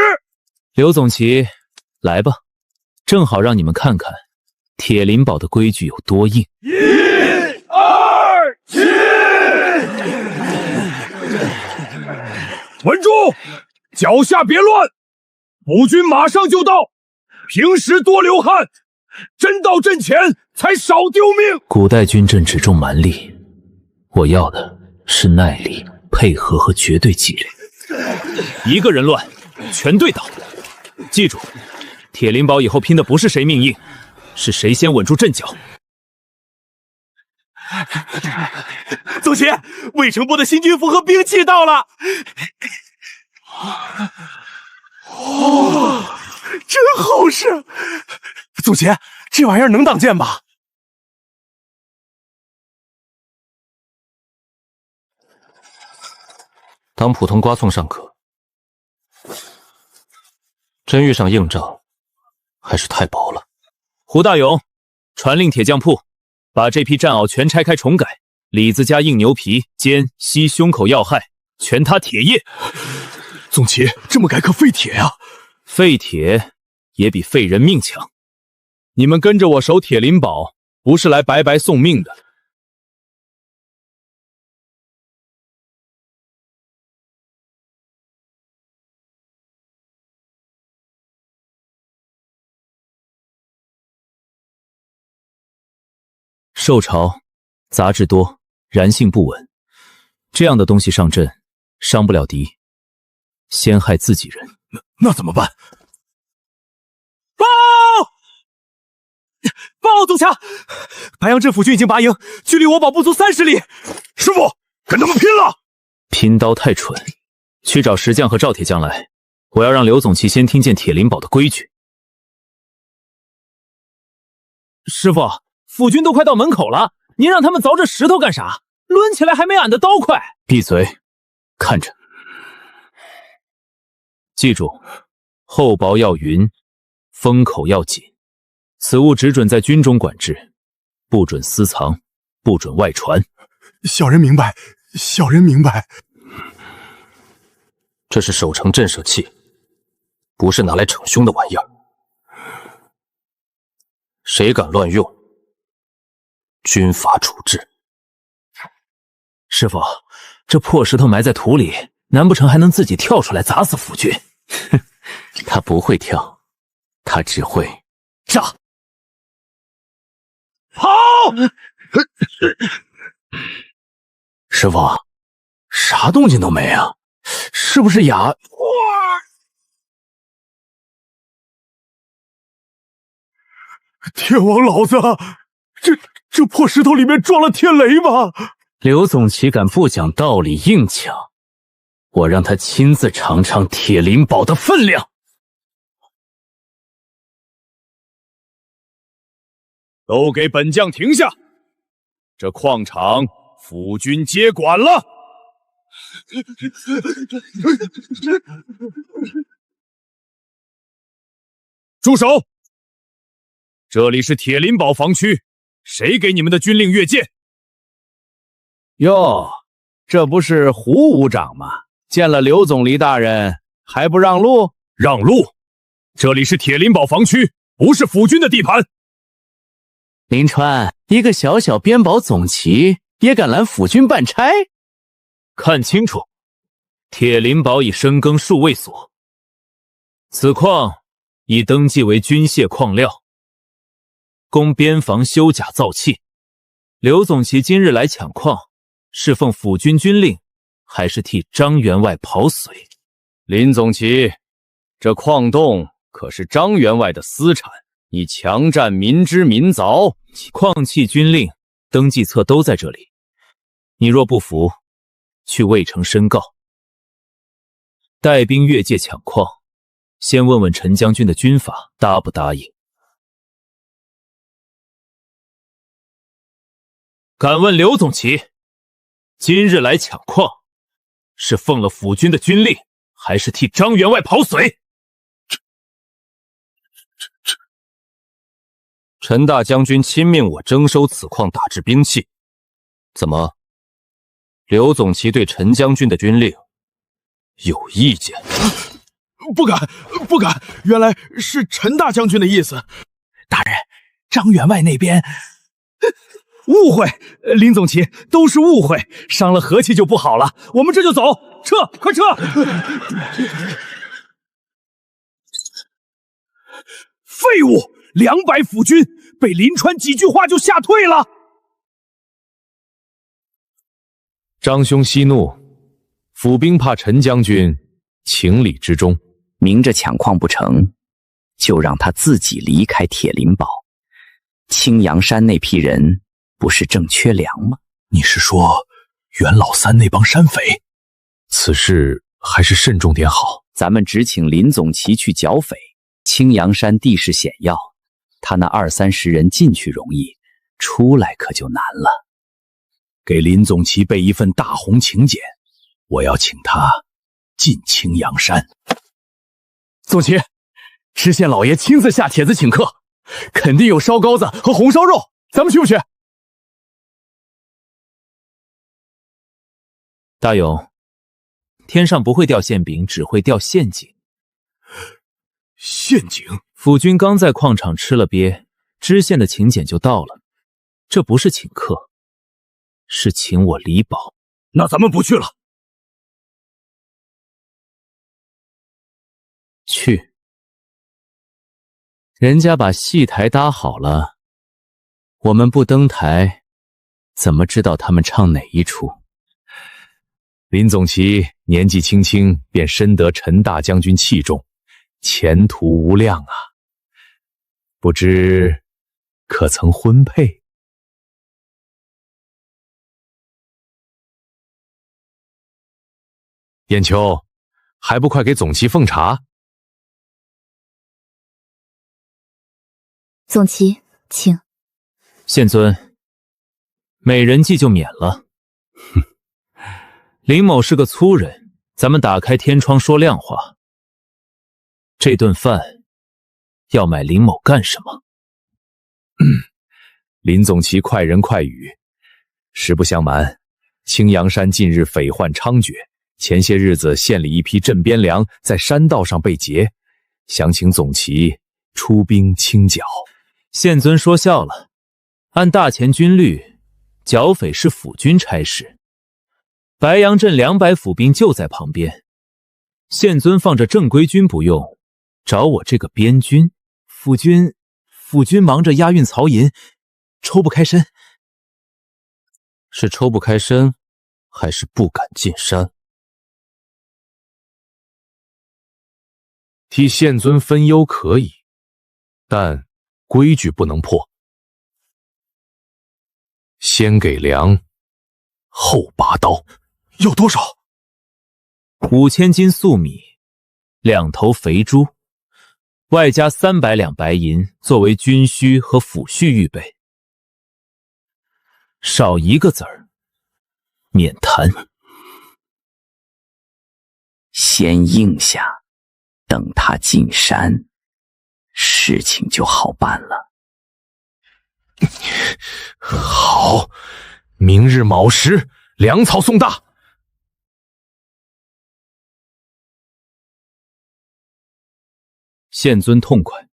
刘总旗，来吧，正好让你们看看铁林堡的规矩有多硬。1、2、起！稳住，脚下别乱，府军马上就到，平时多流汗，真到阵前才少丢命。古代军阵只重蛮力，我要的是耐力、配合和绝对纪律。一个人乱，全队倒。记住，铁林堡以后拼的不是谁命硬，是谁先稳住阵脚。总旗，魏城部的新军服和兵器到了。真厚实。总旗，这玩意儿能挡箭吧？当普通刮送尚可，真遇上硬仗，还是太薄了。胡大勇，传令铁匠铺，把这批战袄全拆开重改，里子加硬牛皮，肩、膝、胸口要害全踏铁叶。总旗，这么改可废铁啊！废铁也比废人命强。你们跟着我守铁林堡，不是来白白送命的。受潮，杂质多，燃性不稳，这样的东西上阵，伤不了敌，先害自己人。那怎么办？报总辖，白杨镇府军已经拔营，距离我堡不足30里。师傅，跟他们拼了！拼刀太蠢，去找石匠和赵铁匠来。我要让刘总旗先听见铁林堡的规矩。师傅，府军都快到门口了，您让他们凿这石头干啥？抡起来还没俺的刀快。闭嘴，看着。记住，厚薄要匀，封口要紧。此物只准在军中管制，不准私藏，不准外传。小人明白，小人明白。这是守城震慑器，不是拿来逞凶的玩意儿。谁敢乱用，军法处置。师傅，这破石头埋在土里，难不成还能自己跳出来砸死府军？哼，他不会跳，他只会炸。跑！师傅，啥动静都没啊？是不是哑？天王老子，这破石头里面装了天雷吗？刘总旗敢不讲道理硬抢，我让他亲自尝尝铁灵宝的分量。都给本将停下！这矿场府军接管了。住手！这里是铁林堡防区，谁给你们的军令越界？哟，这不是胡武长吗？见了刘总理大人还不让路？让路！这里是铁林堡防区，不是府军的地盘。林川，一个小小边堡总旗也敢拦府军办差？看清楚，铁林堡已深耕数位所，此矿已登记为军械矿料，供边防修甲造器。刘总旗今日来抢矿，是奉府军军令，还是替张员外跑水？林总旗，这矿洞可是张员外的私产，你强占民脂民凿。矿器军令登记册都在这里，你若不服，去渭城申告。带兵越界抢矿，先问问陈将军的军法答不答应？敢问刘总旗，今日来抢矿，是奉了府军的军令，还是替张员外跑水？陈大将军亲命我征收此矿打制兵器，怎么？刘总旗对陈将军的军令有意见？不敢！原来是陈大将军的意思。大人，张员外那边误会，林总旗都是误会，伤了和气就不好了。我们这就走，撤，快撤！废物！200府军被林川几句话就吓退了。张兄息怒，府兵怕陈将军，情理之中。明着抢矿不成，就让他自己离开铁林堡。青阳山那批人不是正缺粮吗？你是说袁老三那帮山匪？此事还是慎重点好。咱们只请林总旗去剿匪。青阳山地势险要，他那20-30人进去容易，出来可就难了。给林总旗备一份大红请柬，我要请他进青阳山。总旗，知县老爷亲自下帖子请客，肯定有烧糕子和红烧肉，咱们去不去？大勇，天上不会掉馅饼，只会掉陷阱。陷阱？府军刚在矿场吃了鳖，知县的请柬就到了。这不是请客，是请我离保。那咱们不去了。去。人家把戏台搭好了，我们不登台，怎么知道他们唱哪一出？林总旗年纪轻轻便深得陈大将军器重，前途无量啊！不知可曾婚配？燕秋，还不快给总旗奉茶？总旗，请。县尊，美人计就免了。哼，林某是个粗人，咱们打开天窗说亮话。这顿饭要买林某干什么？林总旗快人快语，实不相瞒，青阳山近日匪患猖獗，前些日子县里一批镇边粮在山道上被劫，想请总旗出兵清剿。县尊说笑了，按大前军律，剿匪是府军差事。白杨镇200府兵就在旁边，县尊放着正规军不用，找我这个边军。府军忙着押运曹银，抽不开身。是抽不开身，还是不敢进山？替县尊分忧可以，但规矩不能破。先给粮，后拔刀。要多少？5000斤粟米，2头肥猪，外加300两白银作为军需和抚恤预备。少一个子儿，免谈。先应下，等他进山，事情就好办了。好，明日卯时，粮草送达。县尊痛快，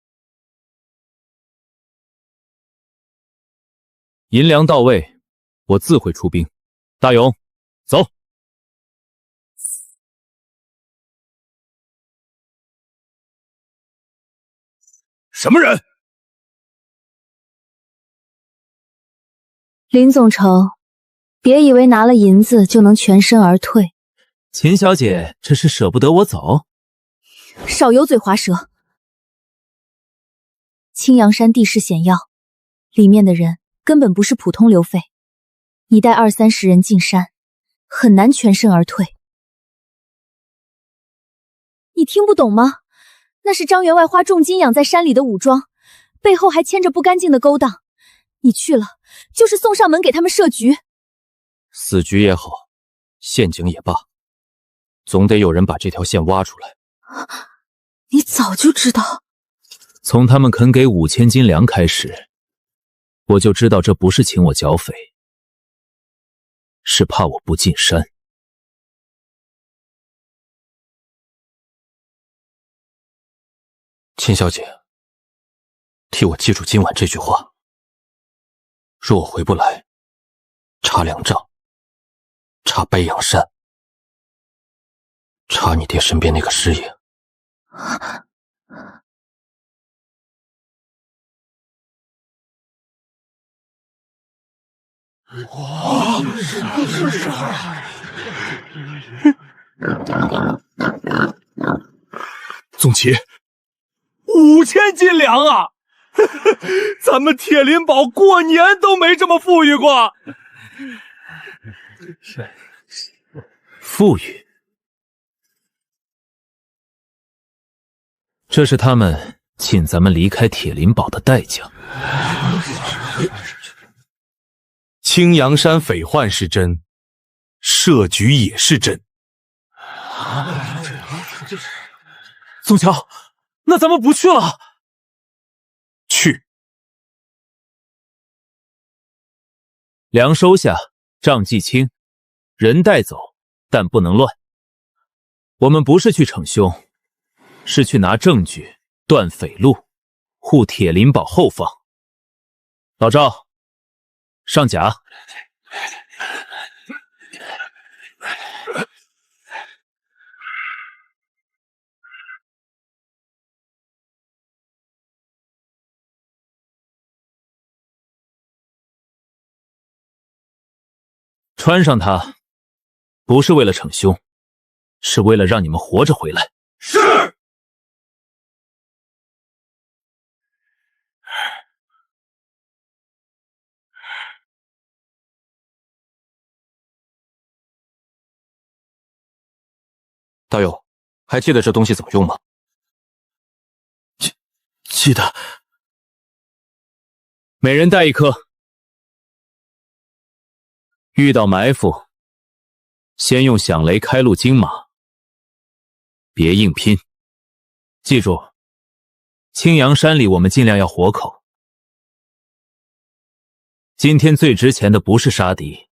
银粮到位，我自会出兵。大勇，走。什么人？林总筹，别以为拿了银子就能全身而退。秦小姐，这是舍不得我走？少油嘴滑舌。青阳山地势险要，里面的人根本不是普通流匪，你带20-30人进山，很难全身而退。你听不懂吗？那是张员外花重金养在山里的武装，背后还牵着不干净的勾当。你去了，就是送上门给他们设局。死局也好，陷阱也罢，总得有人把这条线挖出来。你早就知道？从他们肯给5000斤粮开始，我就知道这不是请我剿匪，是怕我不进山。秦小姐，替我记住今晚这句话。若我回不来，查粮帐，查白杨山，查你爹身边那个师爷。总旗，5000斤粮啊！咱们铁林堡过年都没这么富裕过。富裕？这是他们请咱们离开铁林堡的代价。青阳山匪患是真，设局也是真。宗乔，那咱们不去了。去。粮收下，账记清，人带走，但不能乱。我们不是去逞凶，是去拿证据，断匪路，护铁林堡后方。老赵，上甲。穿上它，不是为了逞凶，是为了让你们活着回来。是。大勇，还记得这东西怎么用吗？记得。每人带一颗。遇到埋伏，先用响雷开路惊马，别硬拼。记住，青阳山里我们尽量要活口。今天最值钱的不是杀敌，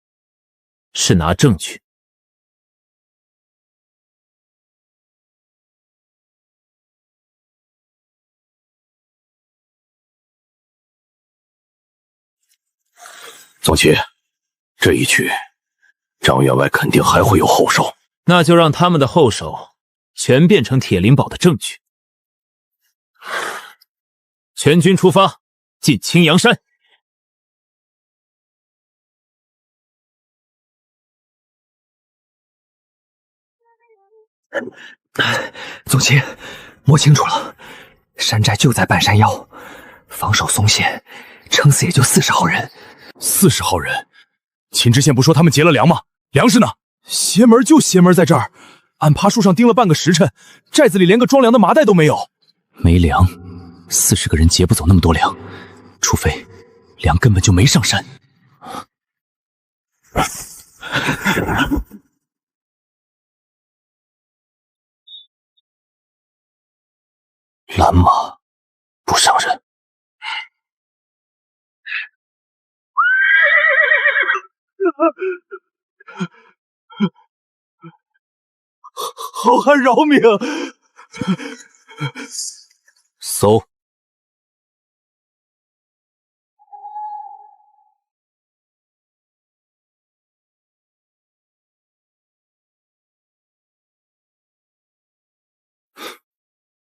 是拿证据。总旗，这一去，张员外肯定还会有后手。那就让他们的后手全变成铁林堡的证据。全军出发，进青阳山。总旗，摸清楚了，山寨就在半山腰，防守松懈，撑死也就40号人。40号人？秦知县不说他们劫了粮吗？粮食呢？邪门就邪门在这儿，俺爬树上盯了半个时辰，寨子里连个装粮的麻袋都没有。没粮，40个人劫不走那么多粮，除非粮根本就没上山。蓝马不伤人。好汉饶命！搜。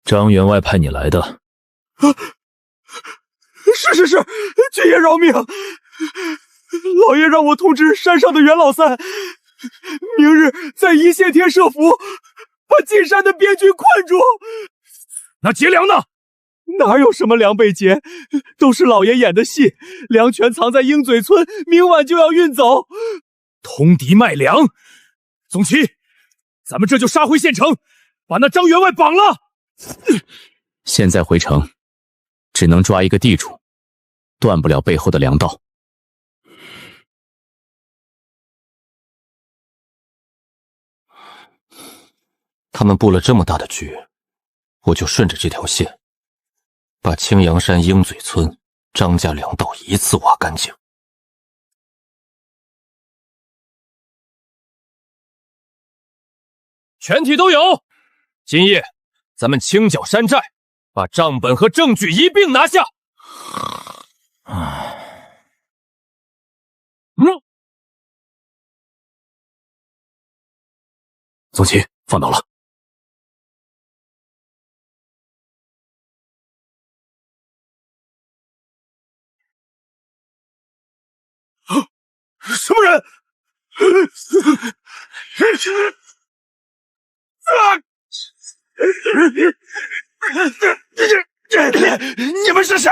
张员外派你来的。是，军爷饶命！老爷让我通知山上的袁老三，明日在一线天设伏，把进山的边军困住。那劫粮呢？哪有什么粮被劫，都是老爷演的戏。粮全藏在鹰嘴村，明晚就要运走。通敌卖粮，总旗，咱们这就杀回县城，把那张员外绑了。现在回城，只能抓一个地主，断不了背后的粮道。他们布了这么大的局，我就顺着这条线，把青阳山鹰嘴村张家粮道一次挖干净。全体都有。今夜咱们清剿山寨，把账本和证据一并拿下。总旗放倒了。什么人？你们是谁？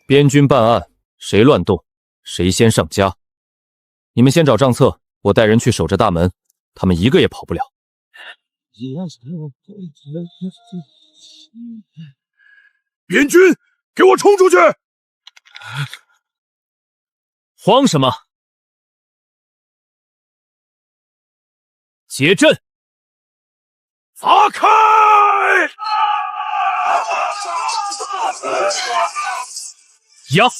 边军办案，谁乱动，谁先上家。你们先找账册，我带人去守着大门，他们一个也跑不了。边军，给我冲出去！慌什么？结阵！砸开！呀！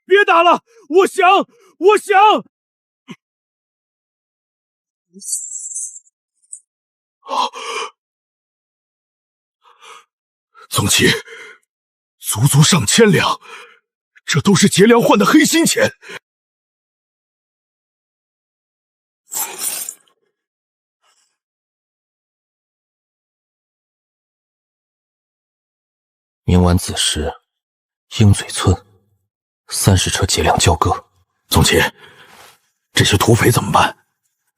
别打了，我想。总旗，足上千两，这都是劫粮换的黑心钱。明晚子时，鹰嘴村30车劫粮交割。总旗，这些土匪怎么办？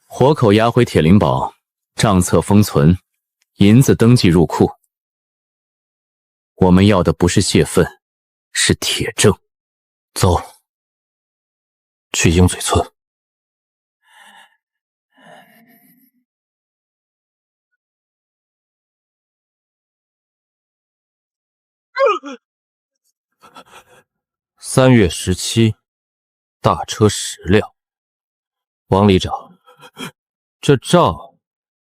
活口押回铁灵堡，账册封存，银子登记入库。我们要的不是泄愤，是铁证。走，去鹰嘴村。3月17，大车10辆。王里长，这账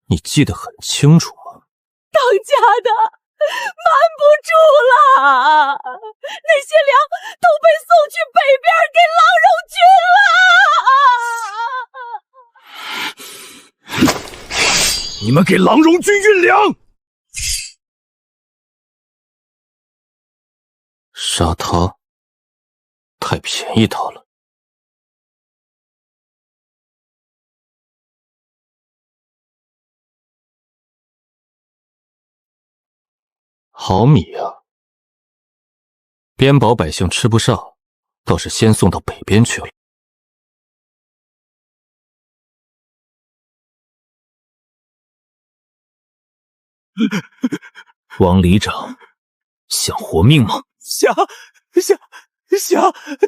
你记得很清楚吗？当家的瞒不住了，那些粮都被送去北边给郎荣军了。你们给郎荣军运粮！杀他，太便宜他了。好米啊！边堡百姓吃不上，倒是先送到北边去了。王里长，想活命吗？想，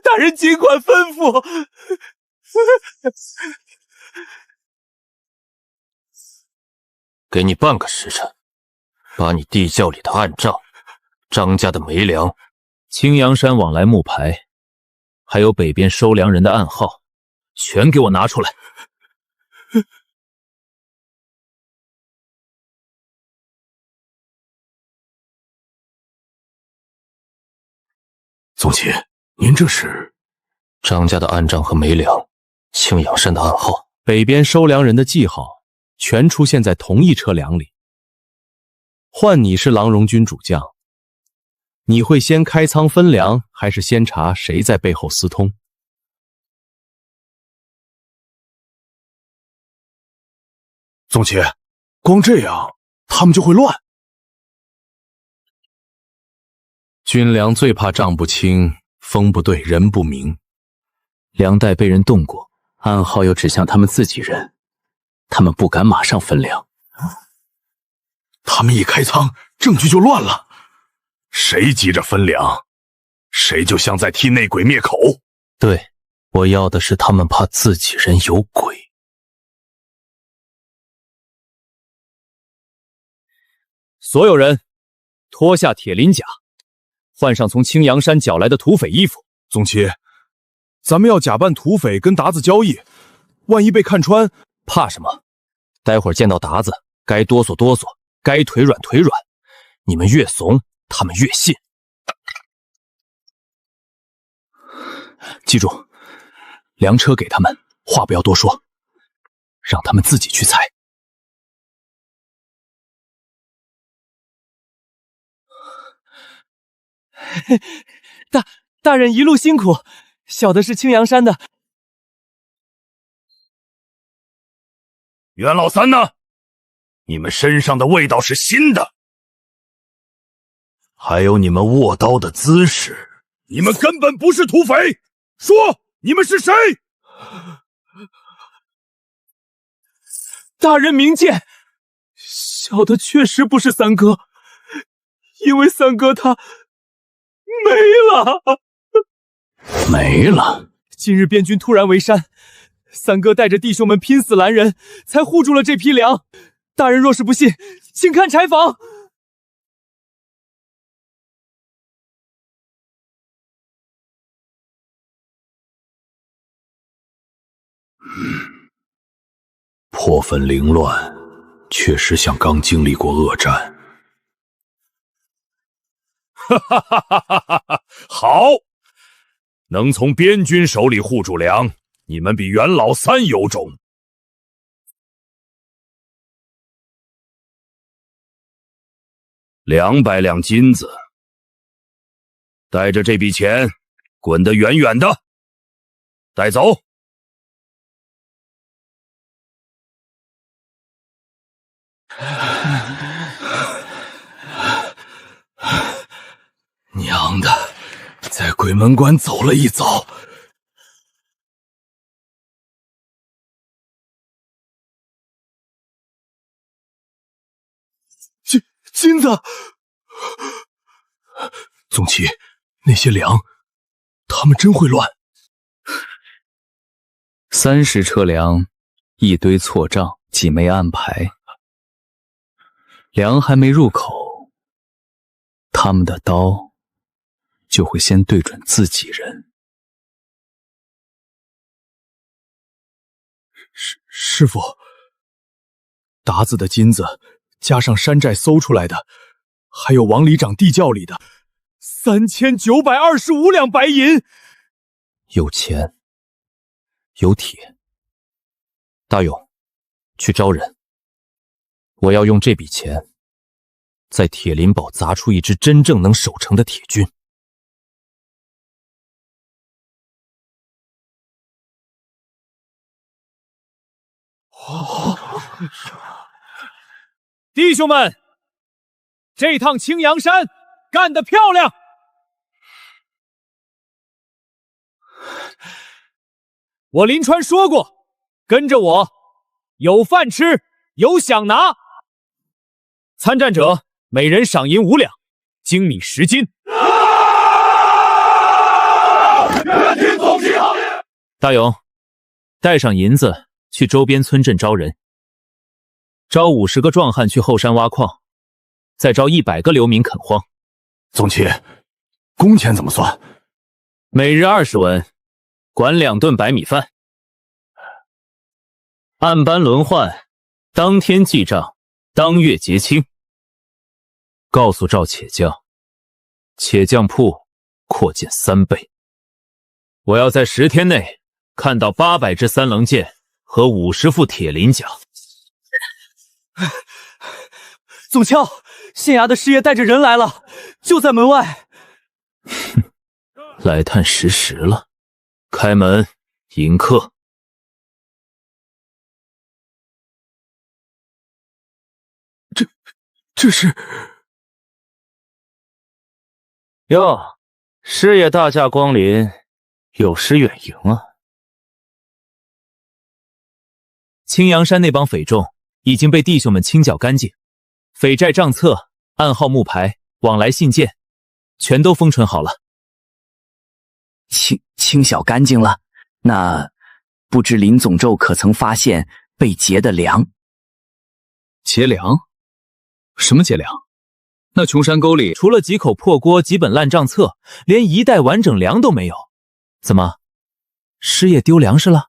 大人尽管吩咐。给你半个时辰，把你地窖里的暗账、张家的煤粮、青阳山往来木牌，还有北边收粮人的暗号，全给我拿出来。宗亲，您这是？张家的暗账和煤粮，青阳山的暗号，北边收粮人的记号，全出现在同一车粮里。换你是郎荣军主将，你会先开仓分粮，还是先查谁在背后私通？宗亲，光这样他们就会乱。军粮最怕账不清，风不对，人不明。粮袋被人动过，暗号又指向他们自己人，他们不敢马上分粮。他们一开仓，证据就乱了。谁急着分粮，谁就像在替内鬼灭口。对，我要的是他们怕自己人有鬼。所有人脱下铁鳞甲，换上从青阳山缴来的土匪衣服。宗亲，咱们要假扮土匪跟达子交易，万一被看穿，怕什么？待会儿见到达子，该哆嗦哆嗦，该腿软腿软。你们越怂，他们越信。记住，粮车给他们，话不要多说，让他们自己去猜。大人一路辛苦，小的是青阳山的。袁老三呢？你们身上的味道是新的，还有你们握刀的姿势，你们根本不是土匪。说，你们是谁？大人明鉴，小的确实不是三哥，因为三哥他没了。今日边军突然围山，三哥带着弟兄们拼死拦人，才护住了这批粮。大人若是不信，请看柴房。破坟凌乱，确实像刚经历过恶战。好，能从边军手里护住粮，你们比袁老三有种。200两金子，带着这笔钱滚得远远的，带走。娘的，在鬼门关走了一遭。金子，宗琪，那些粮，他们真会乱。30车粮，一堆错账，几枚暗牌，粮还没入口，他们的刀就会先对准自己人。师傅，达子的金子加上山寨搜出来的，还有王里长地窖里的3925两白银。有钱，有铁。大勇，去招人。我要用这笔钱，在铁林堡砸出一支真正能守城的铁军。弟兄们，这趟青阳山干得漂亮！我林川说过，跟着我，有饭吃，有饷拿。参战者每人赏银5两，精米10斤。大勇，带上银子去周边村镇招人，招50个壮汉去后山挖矿，再招100个流民垦荒。总旗，工钱怎么算？每日20文，管2顿白米饭。按班轮换，当天记账，当月结清。告诉赵铁匠，铁匠铺扩建3倍。我要在10天内看到800支3棱剑和50副铁鳞甲。总枪，县衙的师爷带着人来了，就在门外。来探实时了，开门迎客。这是哟，师爷大驾光临，有失远迎啊。青阳山那帮匪众已经被弟兄们清剿干净，匪寨账册、暗号木牌、往来信件全都封存好了。清剿干净了，那不知林总咒可曾发现被劫的粮？劫粮？什么劫粮？那穷山沟里除了几口破锅、几本烂账册，连1袋完整粮都没有。怎么，师爷丢粮食了？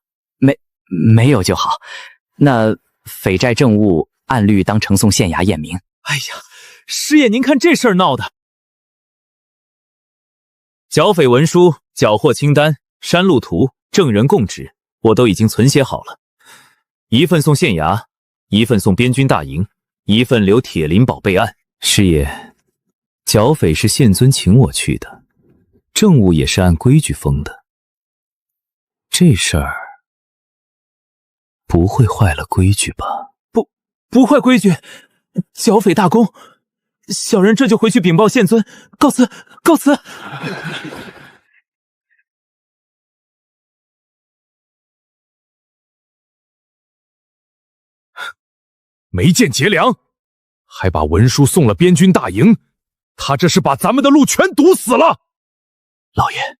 没有就好。那匪寨政务按律当呈送县衙验明。哎呀，师爷您看这事儿闹的！剿匪文书、缴获清单、山路图、证人供纸，我都已经存写好了。一份送县衙，一份送边军大营，一份留铁林堡备案。师爷，剿匪是县尊请我去的，政务也是按规矩封的。这事儿不会坏了规矩吧？不坏规矩，剿匪大功，小人这就回去禀报县尊，告辞，告辞。没见劫粮，还把文书送了边军大营，他这是把咱们的路全堵死了。老爷，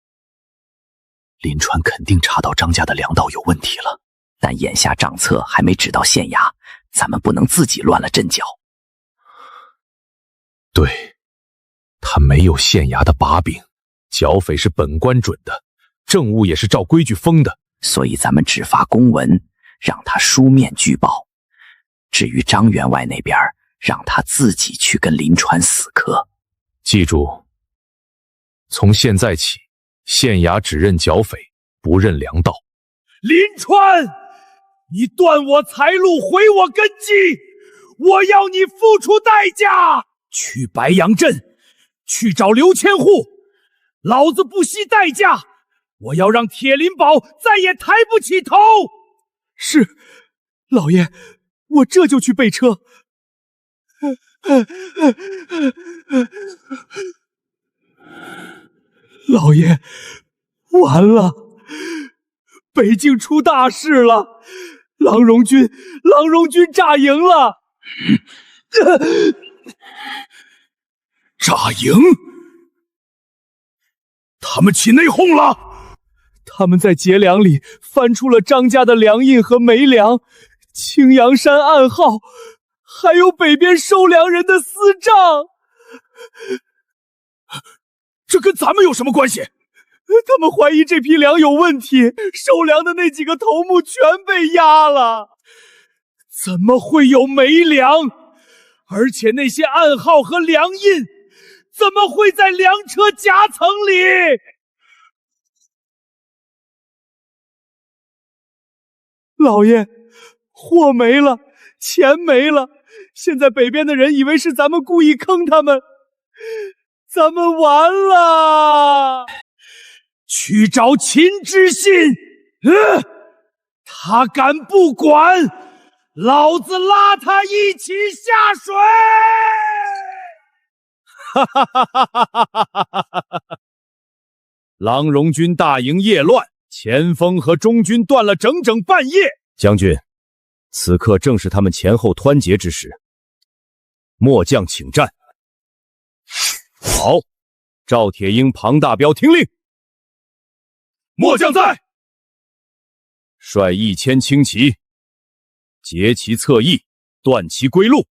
林川肯定查到张家的粮道有问题了，但眼下账册还没指到县衙，咱们不能自己乱了阵脚。对，他没有县衙的把柄，剿匪是本官准的，政务也是照规矩封的，所以咱们只发公文，让他书面举报。至于张员外那边，让他自己去跟林川死磕。记住，从现在起，县衙只认剿匪，不认粮道。林川，你断我财路，毁我根基，我要你付出代价。去白杨镇，去找刘千户，老子不惜代价，我要让铁林堡再也抬不起头。是，老爷，我这就去备车。老爷，完了，北境出大事了，郎荣军炸营了。炸营？他们起内讧了？他们在劫粮里翻出了张家的粮印和煤粮，青阳山暗号，还有北边收粮人的私账。这跟咱们有什么关系？他们怀疑这批粮有问题，收粮的那几个头目全被压了。怎么会有煤粮？而且那些暗号和粮印怎么会在粮车夹层里？老爷，货没了，钱没了，现在北边的人以为是咱们故意坑他们，咱们完了。去找秦知信，他敢不管，老子拉他一起下水！哈哈哈哈哈哈！郎荣军大营夜乱，前锋和中军断了整整半夜。将军，此刻正是他们前后湍结之时。末将请战。好，赵铁鹰、庞大彪听令。末将在。率1000轻骑，截其侧翼，断其归路。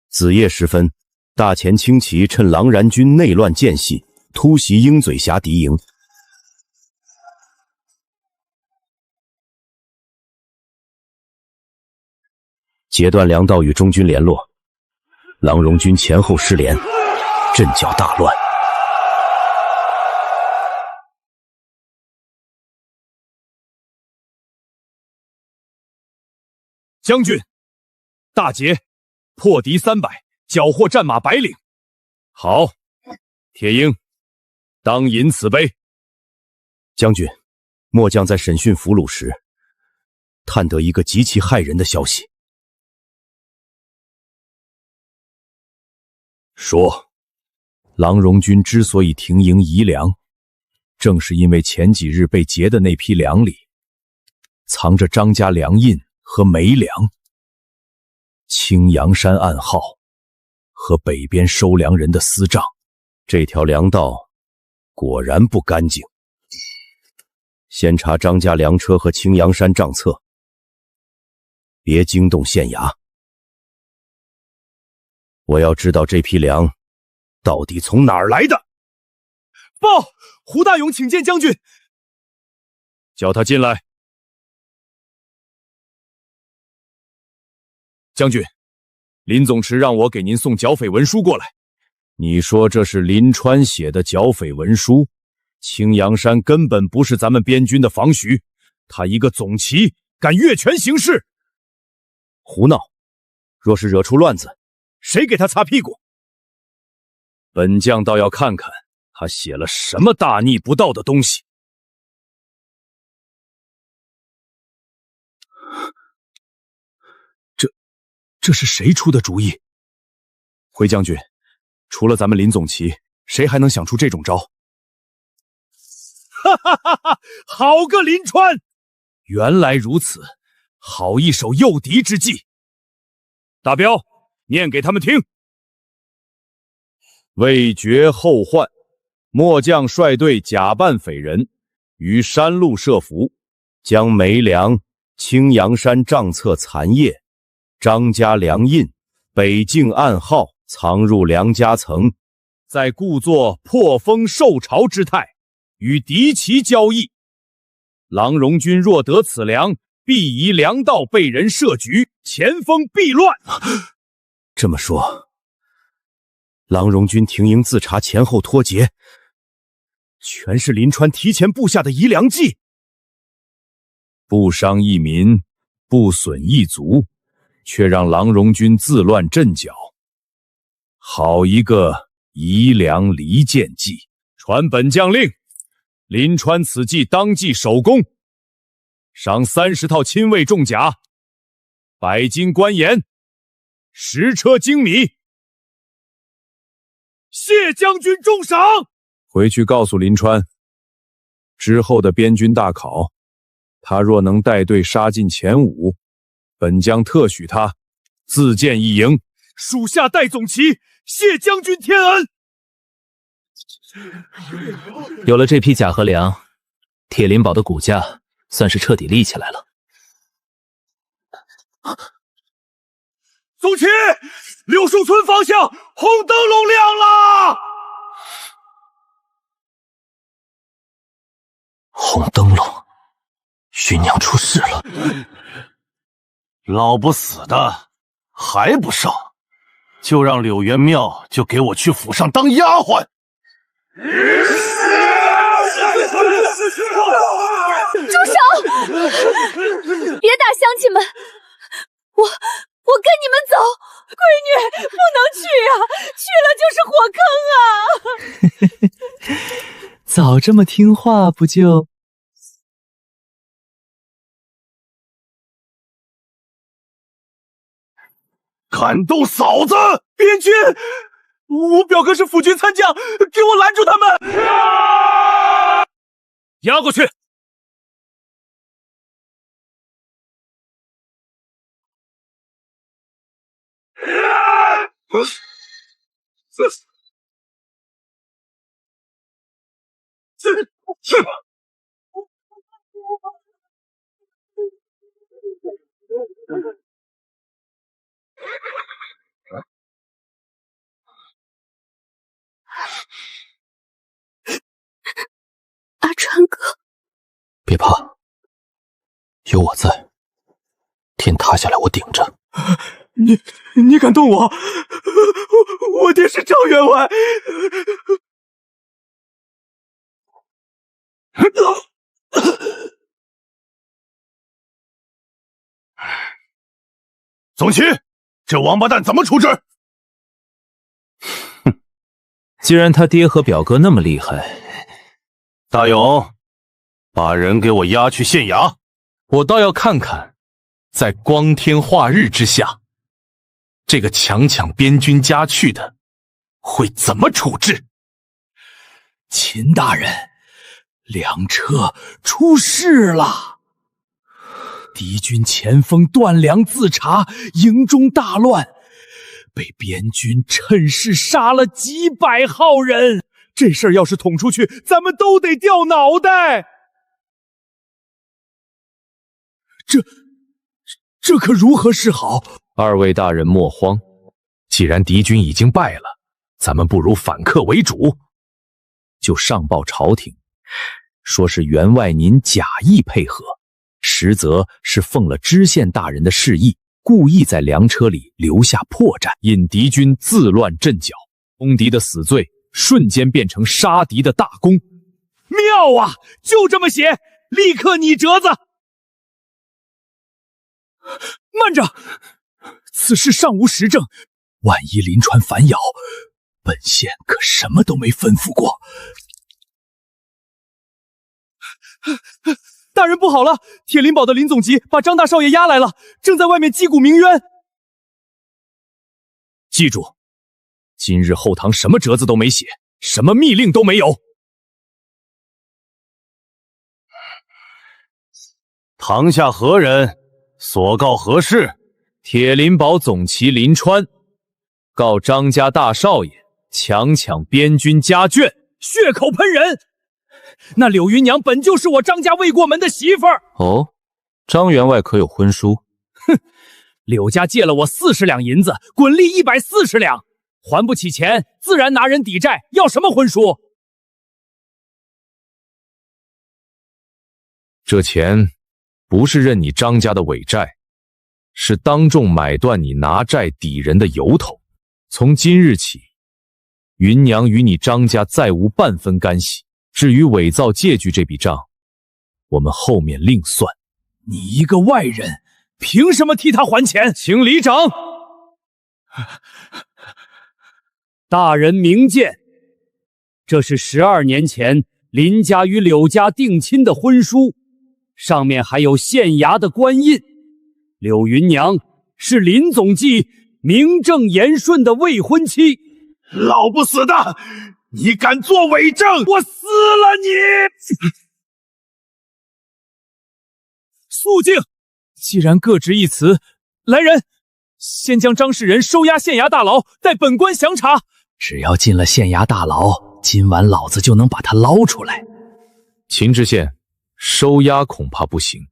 子夜时分，大前轻骑趁狼然军内乱间隙，突袭鹰嘴峡敌营。截断粮道与中军联络，郎荣军前后失联，阵脚大乱。将军，大捷，破敌300，缴获战马100领。好，铁鹰，当饮此杯。将军，末将在审讯俘虏时，探得一个极其骇人的消息。说，郎荣军之所以停营移粮，正是因为前几日被劫的那批粮里，藏着张家粮印和煤粮。青阳山暗号和北边收粮人的私账，这条粮道果然不干净。先查张家粮车和青阳山账册，别惊动县衙。我要知道这批粮到底从哪儿来的。报，胡大勇请见将军。叫他进来。将军，林总持让我给您送剿匪文书过来。你说这是林川写的剿匪文书？青阳山根本不是咱们边军的防徐，他一个总旗敢越权行事？胡闹！若是惹出乱子，谁给他擦屁股？本将倒要看看他写了什么大逆不道的东西。这是谁出的主意？回将军，除了咱们林总旗，谁还能想出这种招？哈哈哈哈！好个林川！原来如此，好一手诱敌之计。大彪，念给他们听。为绝后患，末将率队假扮匪人，于山路设伏，将煤粮、青阳山账册残页、张家粮印、北境暗号藏入梁家层，在故作破风受潮之态，与敌骑交易。郎荣军若得此粮，必疑粮道被人设局，前锋必乱。这么说，郎荣军停营自查，前后脱节，全是林川提前布下的移粮计。不伤一民，不损一族，却让郎荣军自乱阵脚。好一个移粮离间计！传本将令，林川此计当即首功，赏30套亲卫重甲，100斤官盐，10车精米。谢将军重赏！回去告诉林川，之后的边军大考，他若能带队杀进前5，本将特许他自建一营。属下代总旗，谢将军天恩。有了这批甲和粮，铁林堡的骨架算是彻底立起来了。总旗，柳树村方向红灯笼亮了！红灯笼，芸娘出事了！老不死的还不上，就让柳元妙就给我去府上当丫鬟。住手！别打乡亲们！我跟你们走，闺女不能去啊，去了就是火坑啊！早这么听话，不就？敢动嫂子！边军，我表哥是辅军参将，给我拦住他们！押过去！去吧！阿川哥，别怕，有我在，天塌下来我顶着。你敢动我？我爹是张员外。总旗，这王八蛋怎么处置？哼，既然他爹和表哥那么厉害，大勇，把人给我押去县衙。我倒要看看，在光天化日之下，这个强抢边军家去的会怎么处置？秦大人，粮车出事了！敌军前锋断粮自查，营中大乱，被边军趁势杀了几百号人。这事儿要是捅出去，咱们都得掉脑袋。这可如何是好？二位大人莫慌，既然敌军已经败了，咱们不如反客为主，就上报朝廷，说是员外您假意配合，实则是奉了知县大人的示意，故意在粮车里留下破绽，引敌军自乱阵脚，攻敌的死罪瞬间变成杀敌的大功。妙啊！就这么写，立刻拟折子。慢着，此事尚无实证，万一临川反咬，本县可什么都没吩咐过。大人不好了，铁林堡的林总机把张大少爷押来了，正在外面击鼓鸣冤。记住，今日后堂什么折子都没写，什么密令都没有。堂下何人？所告何事？铁林堡总旗林川告张家大少爷强抢边军家眷，血口喷人。那柳云娘本就是我张家未过门的媳妇儿。哦，张员外可有婚书？哼，柳家借了我40两银子，滚利140两，还不起钱，自然拿人抵债，要什么婚书？这钱不是认你张家的伪债，是当众买断你拿债抵人的由头。从今日起，云娘与你张家再无半分干系。至于伪造借据这笔账，我们后面另算。你一个外人，凭什么替他还钱？请里长。大人明鉴，这是12年前林家与柳家定亲的婚书，上面还有县衙的官印。柳云娘是林总计名正言顺的未婚妻。老不死的，你敢作伪证，我撕了你！肃静！既然各执一词，来人，先将张世仁收押县衙大牢，待本官详查。只要进了县衙大牢，今晚老子就能把他捞出来。秦知县，收押恐怕不行。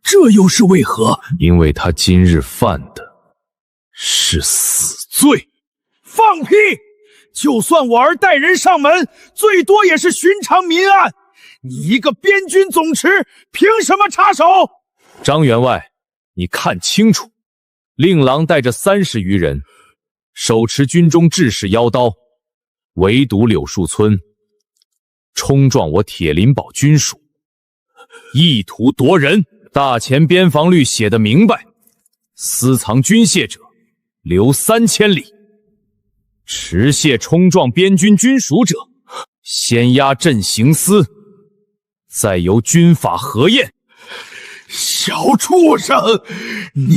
这又是为何？因为他今日犯的是死罪。放屁！就算我儿带人上门，最多也是寻常民案。你一个边军总持，凭什么插手？张员外，你看清楚，令郎带着30余人，手持军中制式腰刀，围堵柳树村，冲撞我铁林堡军属，意图夺人。大前边防律写得明白，私藏军械者，留3000里。持械冲撞边军军属者，先押镇刑司，再由军法核验。小畜生，你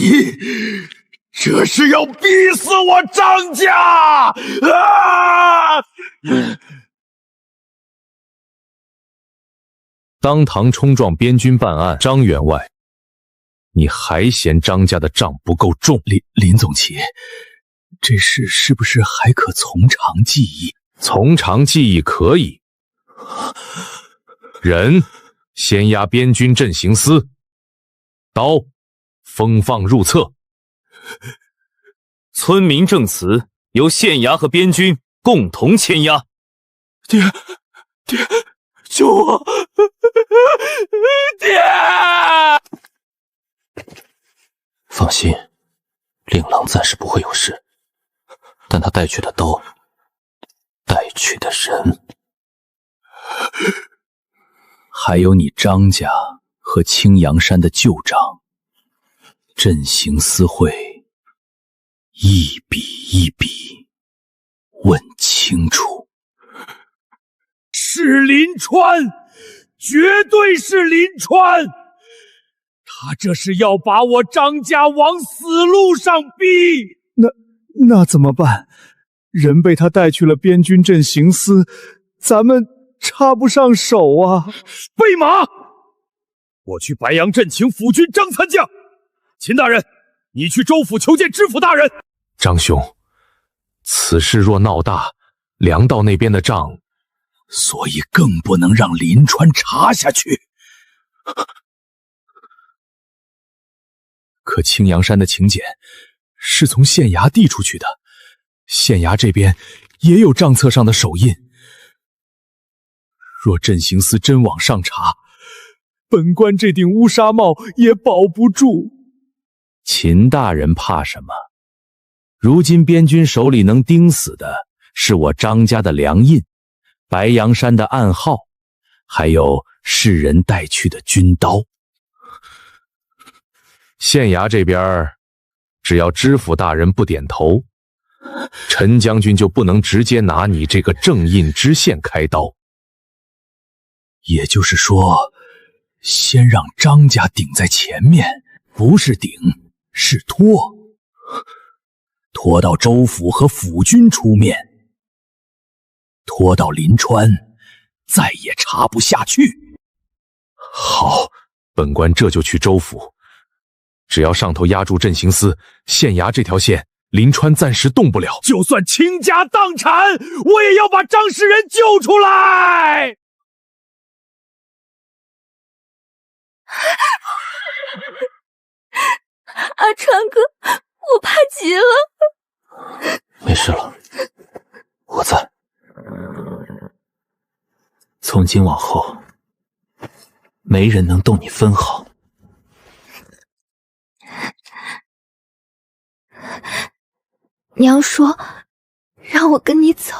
这是要逼死我张家！啊！当堂冲撞边军办案，张员外，你还嫌张家的账不够重？林总旗，这事是不是还可从长计议？从长计议可以。人先押边军镇刑司，刀封放入册。村民证词由县衙和边军共同签押。爹，救我！爹！放心，令郎暂时不会有事，但他带去的刀，带去的人，还有你张家和青阳山的旧账，镇刑司会一笔一笔问清楚。是林川，绝对是林川！他这是要把我张家往死路上逼！那怎么办？人被他带去了边军镇刑司，咱们插不上手啊！备马！我去白杨镇请辅军张参将。秦大人，你去州府求见知府大人。张兄，此事若闹大，粮道那边的账，所以更不能让林川查下去。可青阳山的请柬是从县衙递出去的，县衙这边也有账册上的手印。若镇刑司真往上查，本官这顶乌纱帽也保不住。秦大人怕什么？如今边军手里能盯死的是我张家的粮印、白杨山的暗号，还有世人带去的军刀。县衙这边只要知府大人不点头，陈将军就不能直接拿你这个正印知县开刀。也就是说，先让张家顶在前面，不是顶，是拖。拖到州府和府军出面，拖到临川，再也查不下去。好，本官这就去州府。只要上头压住镇刑司，县衙这条线，临川暂时动不了。就算倾家荡产，我也要把张世仁救出来！阿川哥，我怕极了。没事了，我在。从今往后，没人能动你分毫。娘说让我跟你走。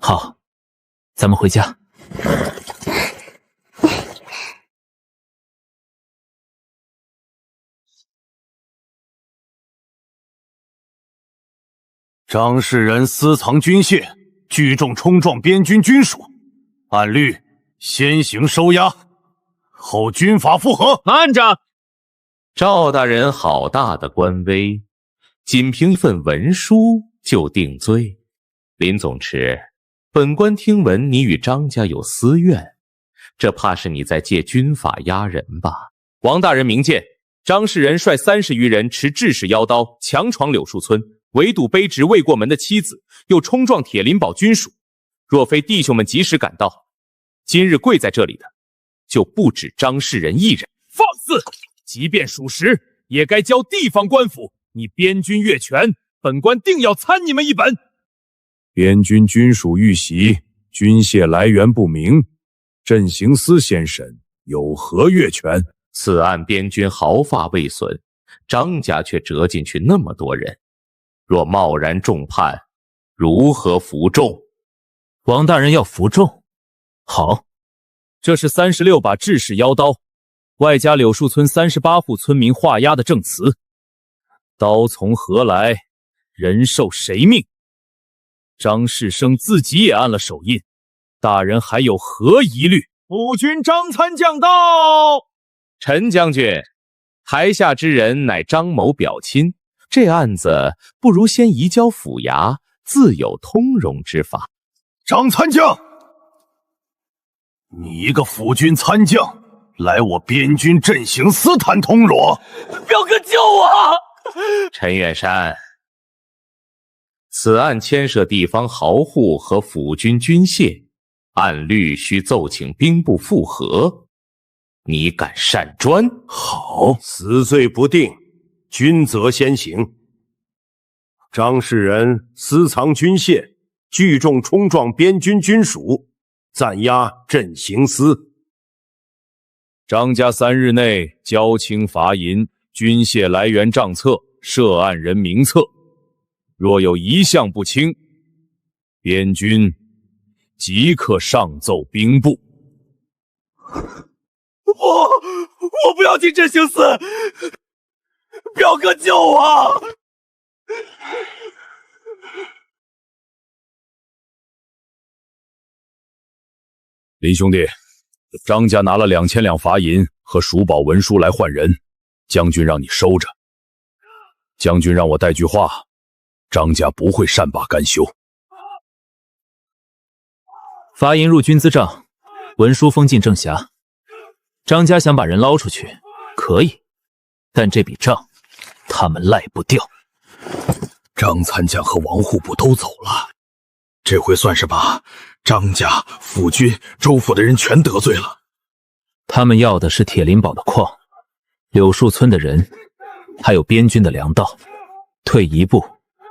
好，咱们回家。张世仁私藏军械，聚众冲撞边军军属，按律先行收押，后军法复核。慢着，赵大人好大的官威，仅凭一份文书就定罪。林总持，本官听闻你与张家有私怨，这怕是你在借军法压人吧？王大人明鉴，张世仁率30余人持制式腰刀强闯柳树村，围堵卑职未过门的妻子，又冲撞铁林堡军属。若非弟兄们及时赶到，今日跪在这里的就不止张世仁一人。放肆！即便属实，也该交地方官府。你边军越权，本官定要参你们一本。边军军属遇袭，军械来源不明，镇刑司先审，有何越权？此案边军毫发未损，张家却折进去那么多人，若贸然重判，如何服众？王大人要服众，好，这是36把制式腰刀，外加柳树村38户村民画押的证词。刀从何来？人受谁命？张世生自己也按了手印，大人还有何疑虑？府军张参将到。陈将军，台下之人乃张某表亲，这案子不如先移交府衙，自有通融之法。张参将，你一个府军参将，来我边军阵型私谈通罗，表哥救我！陈远山，此案牵涉地方豪户和府军军械，按律需奏请兵部复核。你敢擅专？好，死罪不定，君责先行。张氏人私藏军械，聚众冲撞边军军属，暂押镇刑司。张家3日内交清罚银，军械来源账册、涉案人名册，若有一项不清，边军即刻上奏兵部。我不要进镇刑司，表哥救我！林兄弟，张家拿了2000两罚银和赎宝文书来换人，将军让你收着。将军让我带句话，张家不会善罢甘休。罚银入军资账，文书封进正匣。张家想把人捞出去，可以，但这笔账他们赖不掉。张参将和王户部都走了，这回算是把张家、府军、州府的人全得罪了。他们要的是铁林堡的矿、柳树村的人，还有边军的粮道。退一步，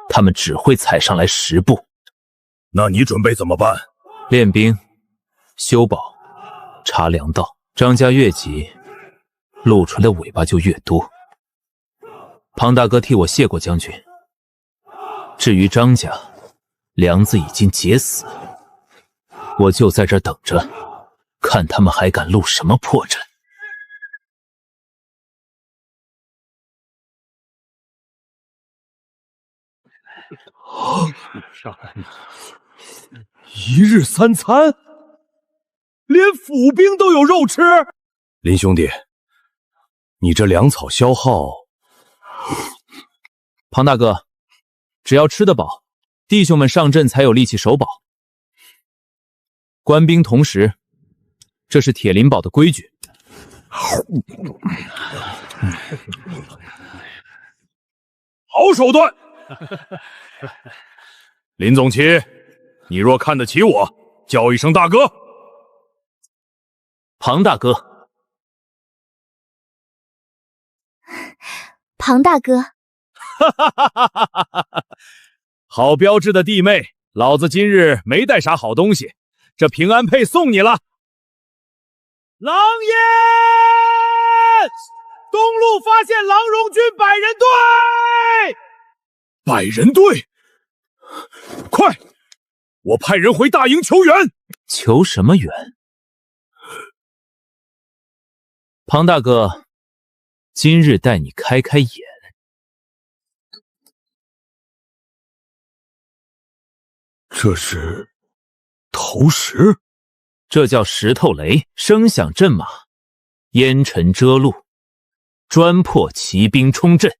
他们只会踩上来10步。那你准备怎么办？练兵、修堡、查粮道。张家越急，露出的尾巴就越多。庞大哥替我谢过将军。至于张家，梁子已经结死，我就在这儿等着，看他们还敢露什么破绽。一日3餐，连府兵都有肉吃。林兄弟，你这粮草消耗……庞大哥，只要吃得饱，弟兄们上阵才有力气守堡。官兵同时，这是铁林堡的规矩。好手段！林总旗，你若看得起我，叫一声大哥。庞大哥，庞大哥，好标致的弟妹，老子今日没带啥好东西，这平安佩送你了。狼烟，东路发现郎荣军100人队！100人队，快！我派人回大营求援。求什么援？庞大哥，今日带你开开眼。这是投石？这叫石头雷，声响震马，烟尘遮路，专破骑兵冲阵。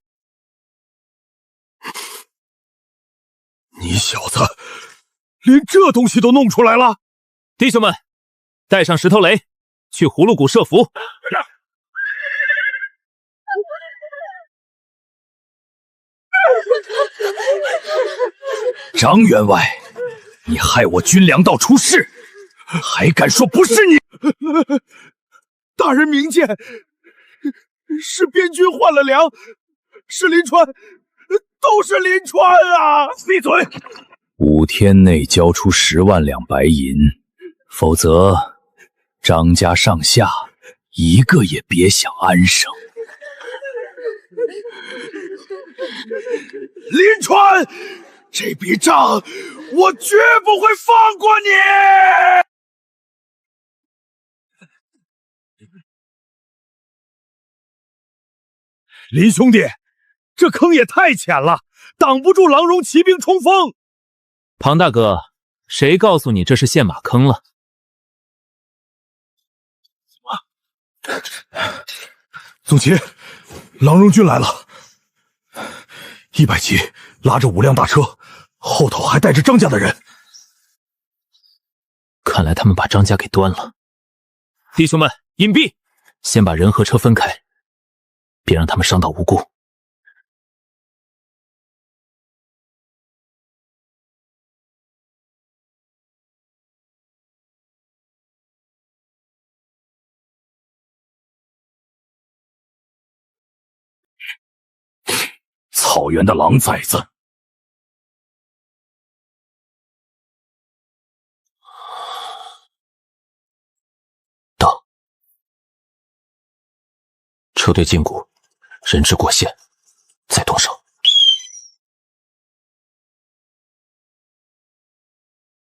你小子连这东西都弄出来了！弟兄们，带上石头雷，去葫芦谷设伏。张员外，你害我军粮道出事，还敢说不是你？大人明鉴，是边军换了粮，是林川，都是林川啊！闭嘴！5天内交出10万两白银，否则张家上下一个也别想安生。林川，这笔账我绝不会放过你！林兄弟，这坑也太浅了，挡不住郎荣骑兵冲锋。庞大哥，谁告诉你这是陷马坑了？总旗，郎荣军来了，100骑拉着5辆大车，后头还带着张家的人。看来他们把张家给端了。弟兄们，隐蔽，先把人和车分开，别让他们伤到无辜。草原的狼崽子！到，车队进谷，人质过线，再动手。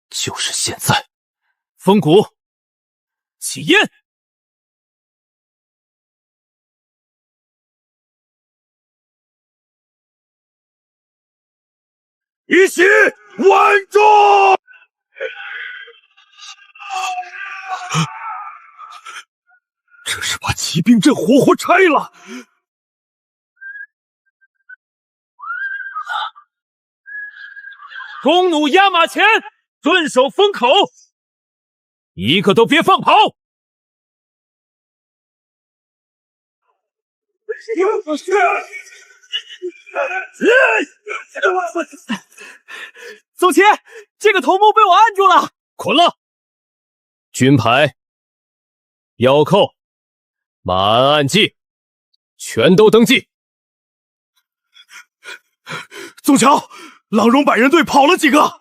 就是现在！封谷，起烟！一起稳住！这是把骑兵阵活活拆了！弓弩压马前，顿守封口，一个都别放跑！总旗，这个头目被我按住了，捆了！军牌、腰扣、马鞍按记，全都登记。宗桥，郎荣百人队跑了几个？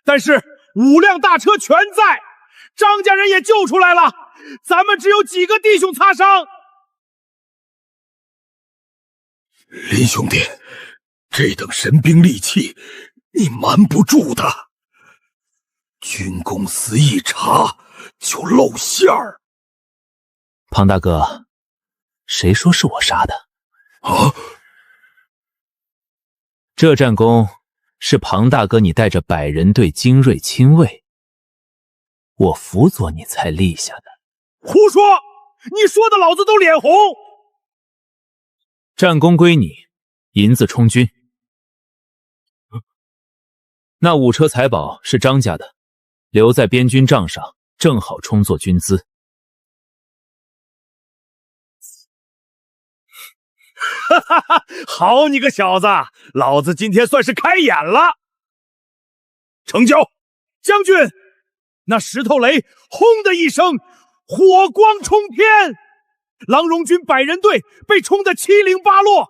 但是5辆大车全在，张家人也救出来了，咱们只有几个弟兄擦伤。林兄弟，这等神兵利器，你瞒不住的。军公司一查就露馅儿。庞大哥，谁说是我杀的？啊！这战功是庞大哥你带着100人队精锐亲卫，我辅佐你才立下的。胡说！你说的老子都脸红。战功归你，银子充军。那5车财宝是张家的，留在边军账上，正好充作军资。哈哈哈！好你个小子，老子今天算是开眼了。成交！将军，那石头雷轰的一声，火光冲天，郎荣军100人队被冲得七零八落。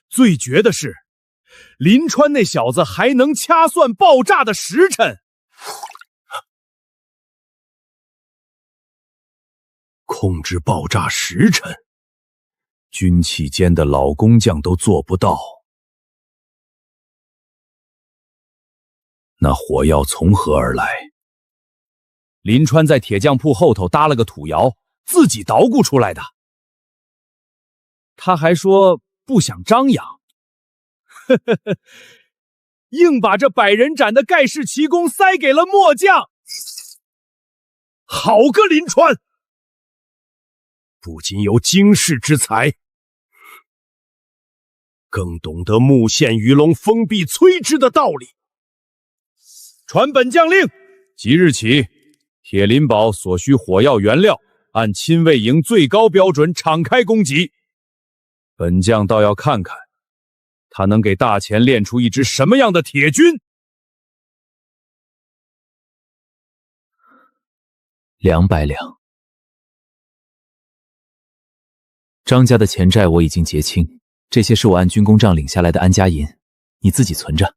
最绝的是，临川那小子还能掐算爆炸的时辰。控制爆炸时辰，军器间的老工匠都做不到。那火药从何而来？林川在铁匠铺后头搭了个土窑，自己捣鼓出来的。他还说不想张扬，硬把这100人斩的盖世奇功塞给了末将。好个林川！不仅有经世之才，更懂得木线鱼龙封闭摧之的道理。传本将令，即日起，铁林堡所需火药原料按亲卫营最高标准敞开供给。本将倒要看看，他能给大钱练出一支什么样的铁军。200两。张家的钱债我已经结清，这些是我按军功账领下来的安家银，你自己存着。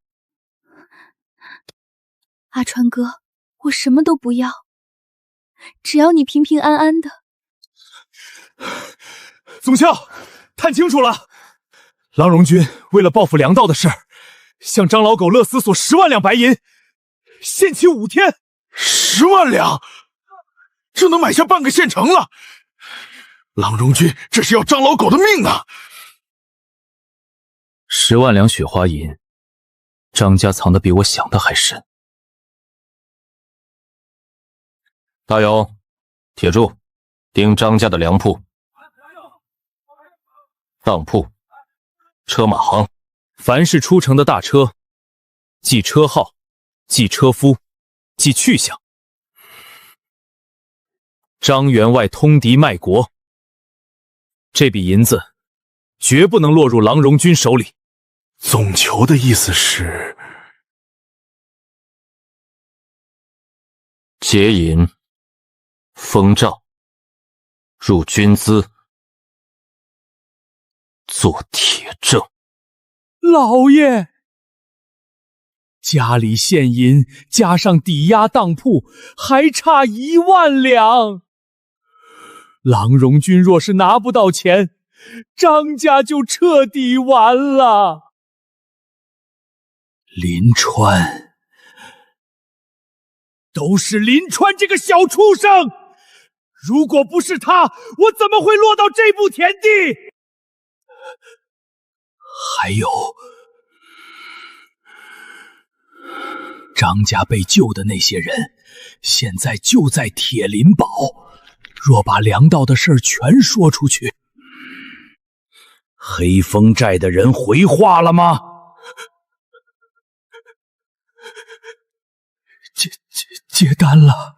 阿川哥，我什么都不要，只要你平平安安的。总校，看清楚了，郎荣军为了报复粮道的事儿，向张老狗勒斯索10万两白银，限期5天。10万两，这能买下半个县城了。郎荣军这是要张老狗的命啊！10万两雪花银，张家藏的比我想的还深。大勇，铁柱，盯张家的粮铺、当铺、车马行，凡是出城的大车，记车号，记车夫，记去向。张员外通敌卖国，这笔银子绝不能落入郎荣军手里。总囚的意思是，劫银、封诏、入军资、做铁证。老爷，家里现银加上抵押当铺，还差1万两。郎荣军若是拿不到钱，张家就彻底完了。林川，都是林川这个小畜生！如果不是他，我怎么会落到这步田地？还有，张家被救的那些人，现在就在铁林堡。若把粮道的事全说出去，黑风寨的人回话了吗？接单了。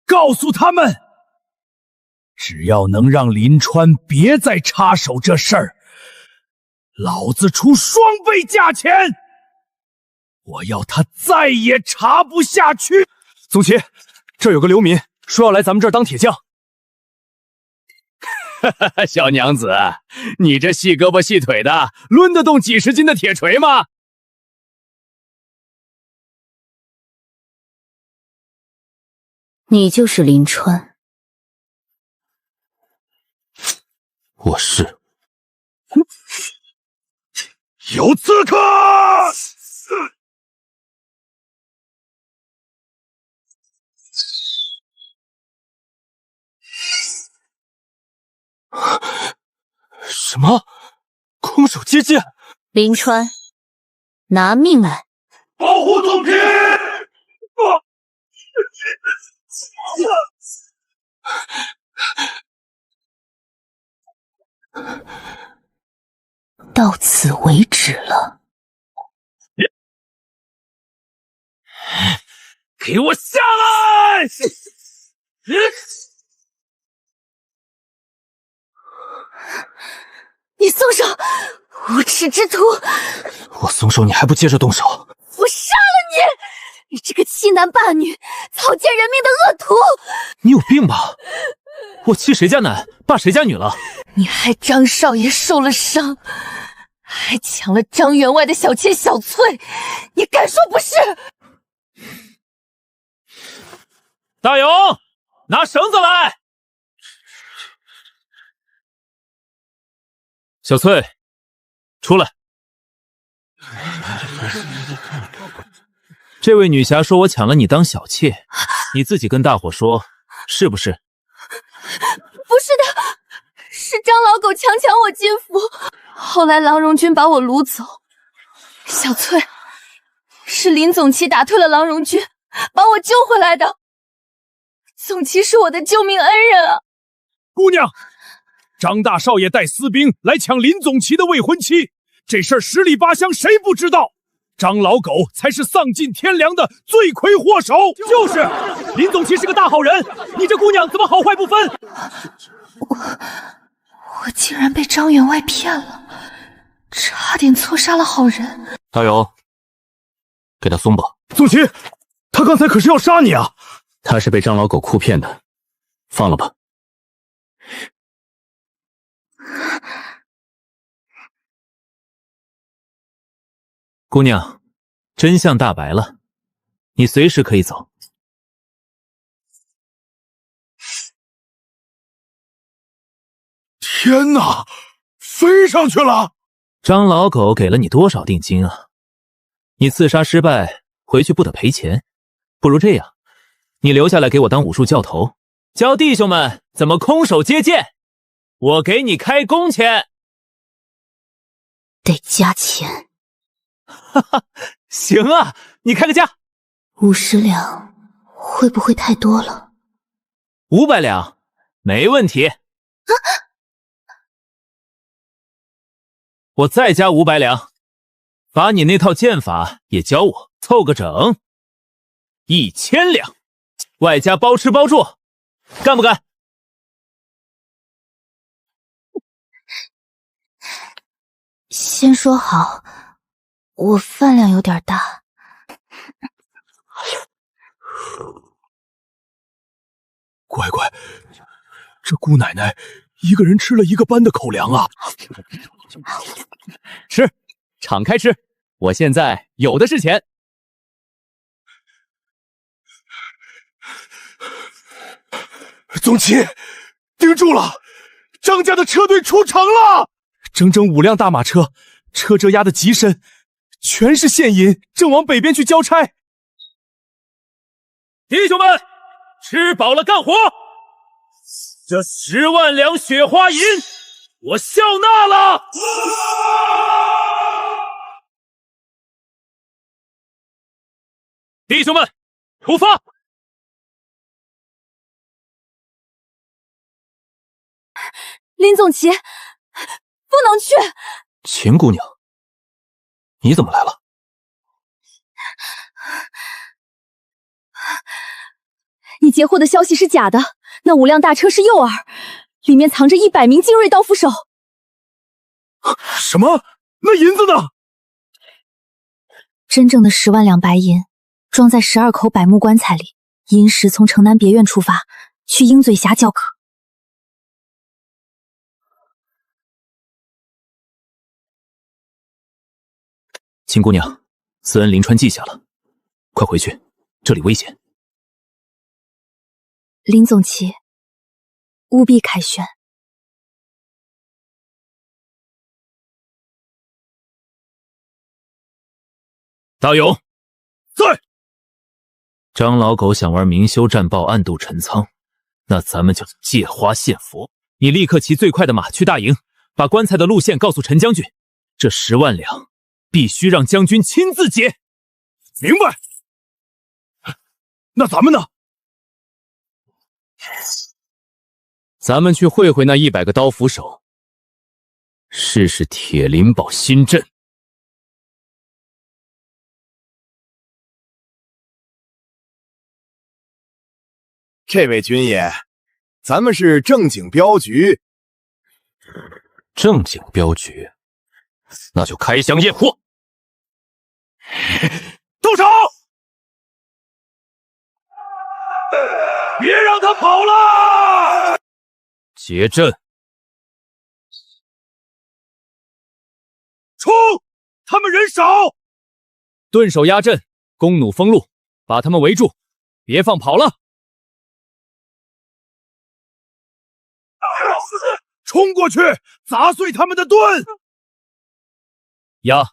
告诉他们，只要能让林川别再插手这事儿，老子出双倍价钱。我要他再也查不下去。宗齐，这儿有个流民说要来咱们这儿当铁匠。小娘子，你这细胳膊细腿的，抡得动几10斤的铁锤吗？你就是林川。我是。有刺客！什么？空手接剑？林川，拿命来！保护总皮！到此为止了。给我下来！你松手，无耻之徒！我松手，你还不接着动手？我杀了你！你这个欺男霸女、草菅人命的恶徒！你有病吧？我欺谁家男，霸谁家女了？你害张少爷受了伤，还抢了张员外的小妾小翠，你敢说不是？大勇，拿绳子来！小翠，出来。这位女侠说我抢了你当小妾，你自己跟大伙说，是不是？不是的，是张老狗强抢我金符，后来郎荣军把我掳走。小翠，是林总旗打退了郎荣军，把我救回来的。总旗是我的救命恩人啊！姑娘，张大少爷带私兵来抢林总旗的未婚妻，这事儿十里八乡谁不知道？张老狗才是丧尽天良的罪魁祸首。就是林总旗是个大好人，你这姑娘怎么好坏不分？我竟然被张员外骗了，差点错杀了好人。大勇，给他松吧。宗齐，他刚才可是要杀你啊！他是被张老狗哭骗的，放了吧。姑娘，真相大白了，你随时可以走。天哪，飞上去了！张老狗给了你多少定金啊？你刺杀失败，回去不得赔钱。不如这样，你留下来给我当武术教头，教弟兄们怎么空手接剑，我给你开工钱。得加钱。哈哈，行啊，你开个价。50两会不会太多了？500两，没问题。我再加500两，把你那套剑法也教我，凑个整。1000两，外加包吃包住，干不干？先说好，我饭量有点大。乖乖，这姑奶奶一个人吃了1个班的口粮啊！吃，敞开吃，我现在有的是钱。宗齐，盯住了，张家的车队出城了，整整5辆大马车，车辙压得极深，全是现银，正往北边去交差。弟兄们，吃饱了干活！这10万两雪花银，我笑纳了。弟兄们，出发！林总旗，不能去。秦姑娘，你怎么来了？你截获的消息是假的，那5辆大车是诱饵，里面藏着100名精锐刀斧手。什么？那银子呢？真正的10万两白银，装在12口柏木棺材里，银时从城南别院出发，去鹰嘴峡交可。秦姑娘，此恩林川记下了，快回去，这里危险。林总旗，务必凯旋。大勇，在。张老狗想玩明修战报暗度陈仓，那咱们就借花献佛。你立刻骑最快的马去大营，把棺材的路线告诉陈将军。这10万两必须让将军亲自结。明白。那咱们呢？咱们去会会那100个刀斧手，试试铁林堡新阵。这位军爷，咱们是正经镖局。正经镖局，那就开箱验货。动手！别让他跑了！结阵！冲！他们人少，顿手压阵，弓弩封路，把他们围住，别放跑了！冲过去，砸碎他们的盾！压！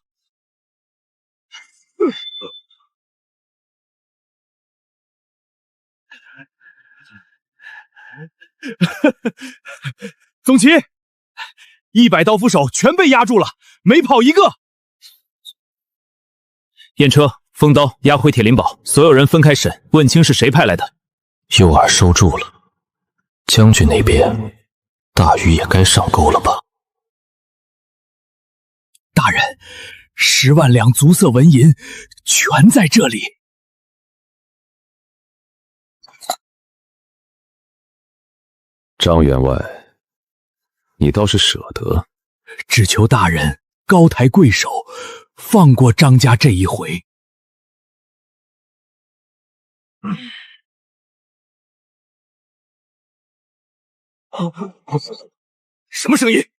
宗齐，100刀斧手全被压住了，没跑一个。验车，封刀，押回铁林堡，所有人分开审，问清是谁派来的。诱饵收住了，将军那边大鱼也该上钩了吧？大人，10万两足色纹银全在这里。张员外，你倒是舍得。只求大人高抬贵手，放过张家这一回。什么声音？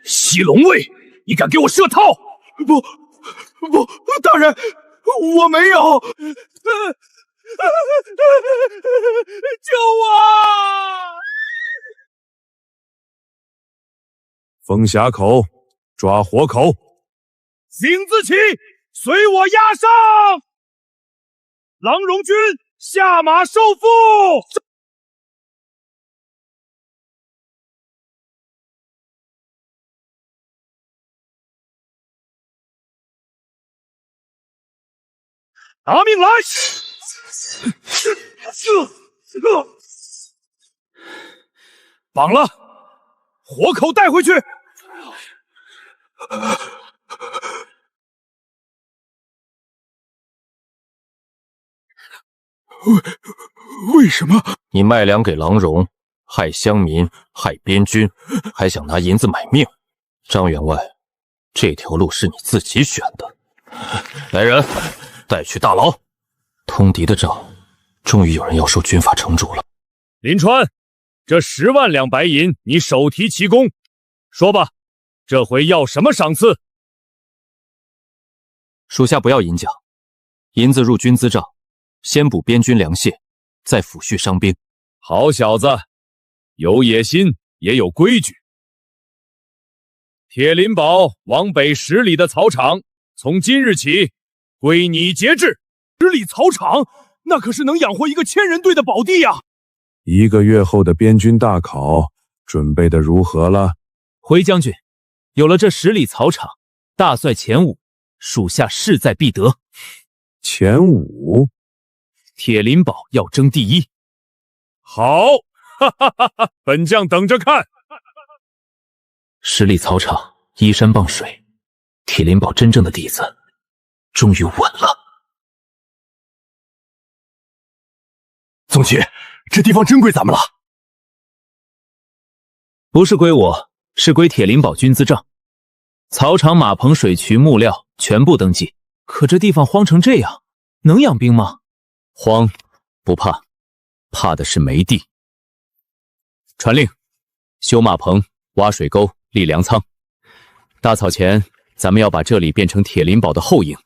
西龙卫，你敢给我设套？不，大人，我没有。救我！封峡口，抓活口，井字旗，随我押上！郎荣军下马受缚。拿命来！绑了，活口带回去。为什么？你卖粮给郎荣，害乡民，害边军，还想拿银子买命？张员外，这条路是你自己选的。来人，带去大牢。通敌的仗，终于有人要受军法惩处了。林川，这10万两白银，你手提奇功，说吧，这回要什么赏赐？属下不要银奖，银子入军资账，先补边军粮械，再抚恤伤兵。好小子，有野心也有规矩。铁林堡往北10里的草场，从今日起归你节制。10里草场，那可是能养活一个1000人队的宝地呀！1个月后的边军大考准备的如何了？回将军，有了这10里草场，大帅前5，属下势在必得。前5，铁林堡要争第1。好，哈哈哈哈！本将等着看。10里草场依山傍水，铁林堡真正的底子终于稳了。宗齐，这地方真归咱们了。不是归我，是归铁林堡军资账。草场、马棚、水渠、木料全部登记。可这地方荒成这样，能养兵吗？荒不怕，怕的是没地。传令，修马棚、挖水沟、立粮仓。大草前，咱们要把这里变成铁林堡的后营。